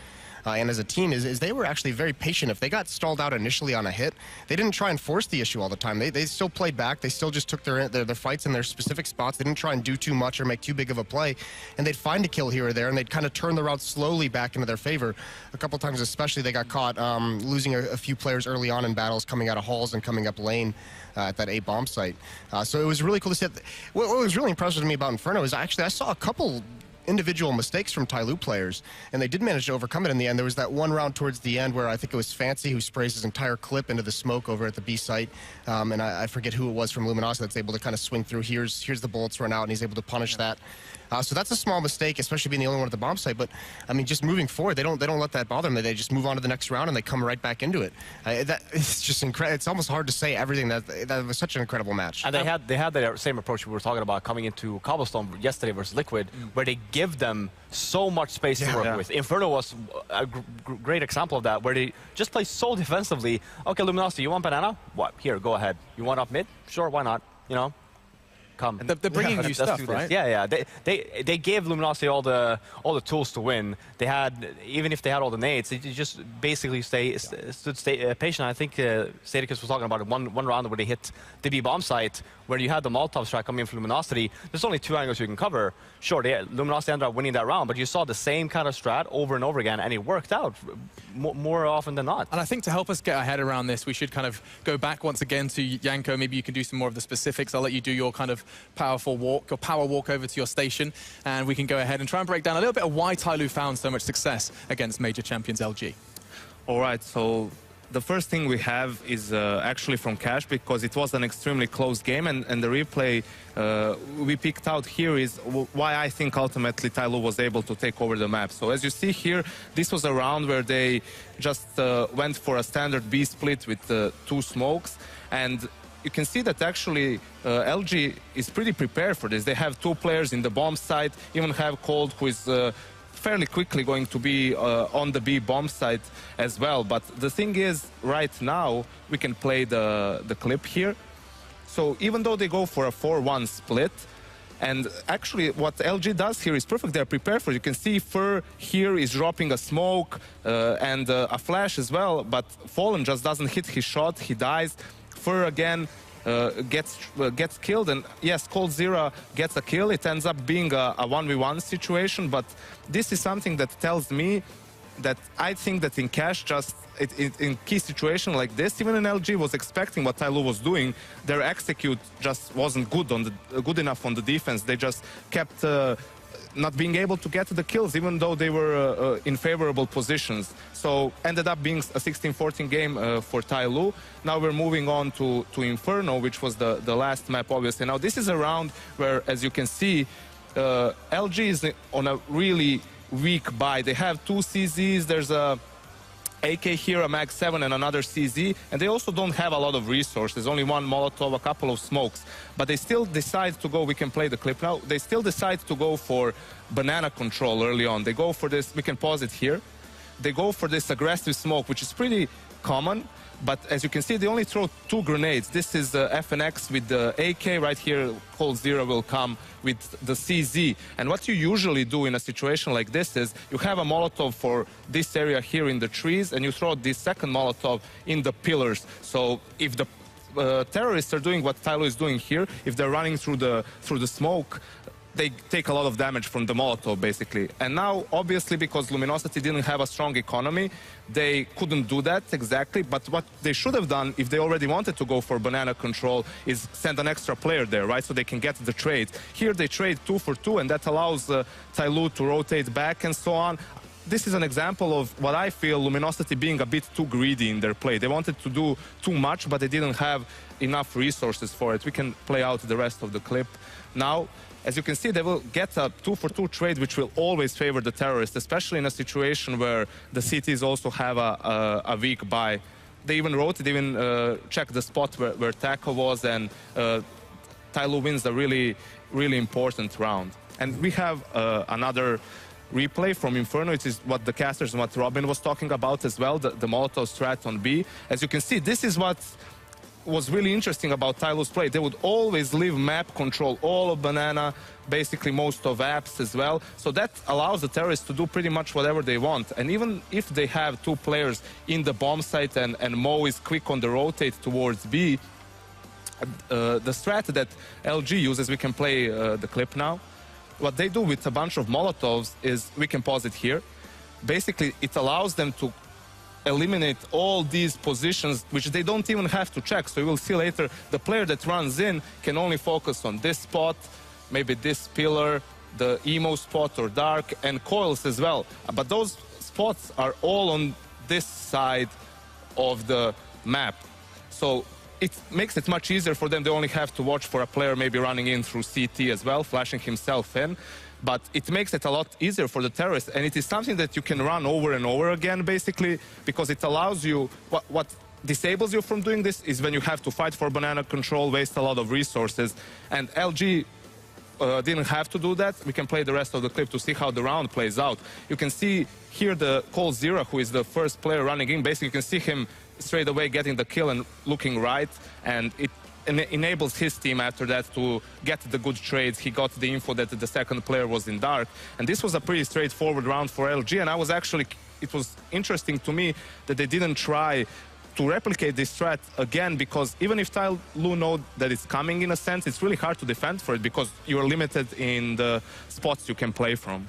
And as a team, is they were actually very patient. If they got stalled out initially on a hit, they didn't try and force the issue all the time. They still played back. They still just took their fights in their specific spots. They didn't try and do too much or make too big of a play. And they'd find a kill here or there, and they'd kind of turn the round slowly back into their favor. A couple times especially, they got caught losing a few players early on in battles, coming out of halls and coming up lane at that A bomb site. So it was really cool to see. What was really impressive to me about Inferno is actually I saw a couple individual mistakes from Tyloo players, and they did manage to overcome it in the end. There was that one round towards the end where I think it was Fancy who sprays his entire clip into the smoke over at the B site, and I forget who it was from Luminosity that's able to kind of swing through. Here's the bullets run out, and he's able to punish that. So that's a small mistake, especially being the only one at the bomb site. But I mean, just moving forward, they don't let that bother them. They just move on to the next round and they come right back into it. It's just incredible. It's almost hard to say everything. That was such an incredible match. And they had the same approach we were talking about coming into Cobblestone yesterday versus Liquid, where they give them so much space to work with. Inferno was a great example of that, where they just play so defensively. Okay, Luminosity, you want banana? What? Here, go ahead. You want up mid? Sure, why not? Come. And they're bringing you stuff, right? Yeah. They gave Luminosity all the tools to win. They had, even if they had all the nades, they just basically stood patient. I think Sadicus was talking about it one round where they hit the B bomb site, where you had the Molotov strike coming in from Luminosity. There's only two angles you can cover. Sure, Luminosity ended up winning that round, but you saw the same kind of strat over and over again, and it worked out more often than not. And I think to help us get our head around this, we should kind of go back once again to Yanko. Maybe you can do some more of the specifics. I'll let you do your kind of power walk over to your station, and we can go ahead and try and break down a little bit of why Tyloo found so much success against major champions LG. All right, so the first thing we have is actually from Cash, because it was an extremely close game, and the replay we picked out here is why I think ultimately Tyloo was able to take over the map. So as you see here, this was a round where they just went for a standard B split with two smokes, and you can see that actually LG is pretty prepared for this. They have two players in the bomb site, even have Cold, who is fairly quickly going to be on the B bomb site as well. But the thing is, right now, we can play the clip here. So even though they go for a 4-1 split, and actually what LG does here is perfect. They're prepared for it. You can see Fur here is dropping a smoke and a flash as well, but Fallen just doesn't hit his shot. He dies. Fur again gets killed, and yes, Cold Zero gets a kill. It ends up being a 1v1 situation, but this is something that tells me that I think that in Cash, just in key situation like this, even in LG was expecting what Tyloo was doing. Their execute just wasn't good enough on the defense. They just kept not being able to get the kills, even though they were in favorable positions. So ended up being a 16-14 game for Tyloo. Now we're moving on to Inferno, which was the last map, obviously. Now this is a round where, as you can see, LG is on a really weak buy. They have two CZs. There's a AK here, a Mag 7 and another CZ, and they also don't have a lot of resources, only one Molotov, a couple of smokes, but they still decide to go, we can play the clip now, they still decide to go for banana control early on. They go for this, we can pause it here, they go for this aggressive smoke, which is pretty common, but as you can see, they only throw 2 grenades. This is the FNX with the AK right here. Cold Zero will come with the CZ. And what you usually do in a situation like this is you have a Molotov for this area here in the trees, and you throw this second Molotov in the pillars. So if the terrorists are doing what Tyloo is doing here, if they're running through the smoke, they take a lot of damage from the Molotov, basically. And now, obviously, because Luminosity didn't have a strong economy, they couldn't do that exactly. But what they should have done, if they already wanted to go for banana control, is send an extra player there, right? So they can get the trade. Here they trade 2 for 2, and that allows Tyloo to rotate back and so on. This is an example of what I feel Luminosity being a bit too greedy in their play. They wanted to do too much, but they didn't have enough resources for it. We can play out the rest of the clip now. As you can see, they will get a 2 for 2 trade, which will always favor the terrorists, especially in a situation where the cities also have a weak buy. They even checked the spot where Taco was, and Tyloo wins a really, really important round. And we have another replay from Inferno. It is what the casters and what Robin was talking about as well, the Molotov strat on B. As you can see, this is what was really interesting about Tyloo's play. They would always leave map control, all of banana, basically most of apps as well. So that allows the terrorists to do pretty much whatever they want. And even if they have 2 players in the bomb site and Mo is quick on the rotate towards B, the strat that LG uses, we can play the clip now. What they do with a bunch of Molotovs is, we can pause it here. Basically, it allows them to eliminate all these positions, which they don't even have to check. So you will see later, the player that runs in can only focus on this spot, maybe this pillar, the emo spot or dark, and coils as well. But those spots are all on this side of the map. So it makes it much easier for them. They only have to watch for a player maybe running in through CT as well, flashing himself in. But it makes it a lot easier for the terrorists, and it is something that you can run over and over again, basically, because it allows you, what disables you from doing this is when you have to fight for banana control, waste a lot of resources, and LG didn't have to do that. We can play the rest of the clip to see how the round plays out. You can see here the Cold Zero, who is the first player running in, basically you can see him straight away getting the kill and looking right, and it enables his team after that to get the good trades. He got the info that the second player was in dark, and this was a pretty straightforward round for LG, and it was interesting to me that they didn't try to replicate this strat again, because even if Tyloo know that it's coming in a sense, it's really hard to defend for it because you're limited in the spots you can play from.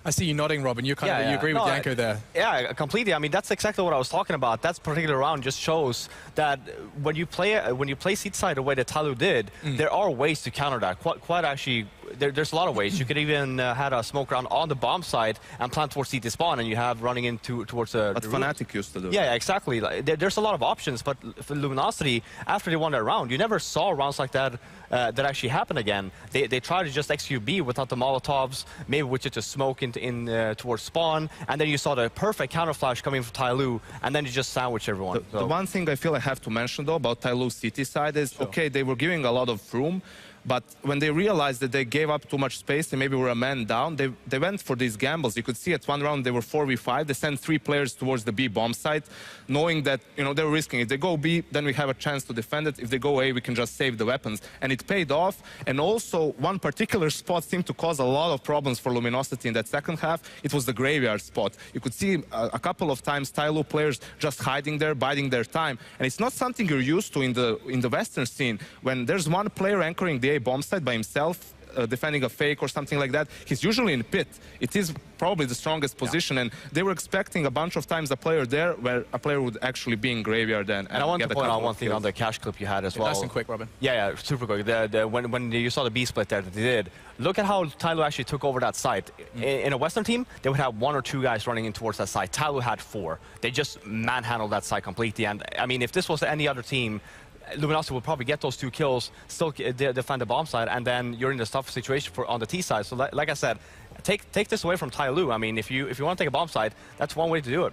I see you nodding, Robin. You you agree with Janko there. Yeah, completely. I mean, that's exactly what I was talking about. That particular round just shows that when you play seat side the way that Tyloo did, there are ways to counter that. Quite actually, there's a lot of ways. You could even had a smoke round on the bomb side and plant towards CT spawn, and you have running into towards the. What Fnatic used to do. Yeah, exactly. Like, there's a lot of options, but for Luminosity, after they won that round, you never saw rounds like that that actually happen again. They tried to just execute B without the Molotovs, maybe with just a smoke in towards spawn, and then you saw the perfect counter flash coming from Tyloo, and then you just sandwich everyone. The one thing I feel I have to mention though about Tyloo's city side is, okay, they were giving a lot of room, but when they realized that they gave up too much space and maybe were a man down, they went for these gambles. You could see at one round they were 4v5. They sent 3 players towards the B bomb site, knowing that they were risking. If they go B, then we have a chance to defend it. If they go A, we can just save the weapons. And it paid off. And also, one particular spot seemed to cause a lot of problems for Luminosity in that second half. It was the graveyard spot. You could see a couple of times Tyloo players just hiding there, biding their time. And it's not something you're used to in the Western scene. When there's one player anchoring the A bomb site by himself, defending a fake or something like that, he's usually in pit. It is probably the strongest position, and they were expecting a bunch of times a player there where a player would actually be in graveyard and I want to point out one thing on the cash clip you had as well. Nice and quick, Robin. Yeah, super quick. When you saw the B split there that they did, look at how Tyloo actually took over that site. In a Western team, they would have 1 or 2 guys running in towards that site. Tyloo had 4. They just manhandled that site completely, and I mean, if this was any other team, Luminosity will probably get those 2 kills, still defend the bomb side, and then you're in this tough situation on the T side. So like I said, take this away from Tyloo. I mean, if you want to take a bomb side, that's one way to do it.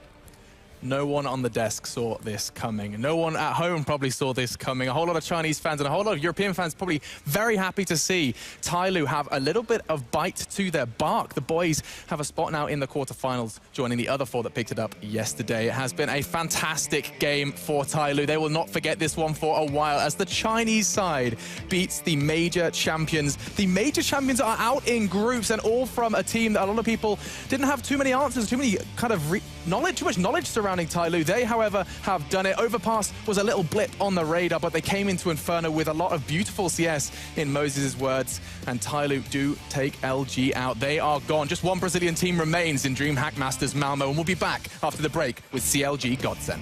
no one on the desk saw this coming. No one at home probably saw this coming. A whole lot of Chinese fans and a whole lot of European fans probably very happy to see Tyloo have a little bit of bite to their bark. The boys have a spot now in the quarterfinals, joining the other 4 that picked it up yesterday. It has been a fantastic game for Tyloo. They will not forget this one for a while as the Chinese side beats the major champions. The major champions are out in groups and all from a team that a lot of people didn't have too many answers, too many kind of too much knowledge surrounding Tyloo. They, however, have done it. Overpass was a little blip on the radar, but they came into Inferno with a lot of beautiful CS, in Moses' words, and Tyloo do take LG out. They are gone. Just one Brazilian team remains in DreamHack Masters Malmö, and we'll be back after the break with CLG Godsend.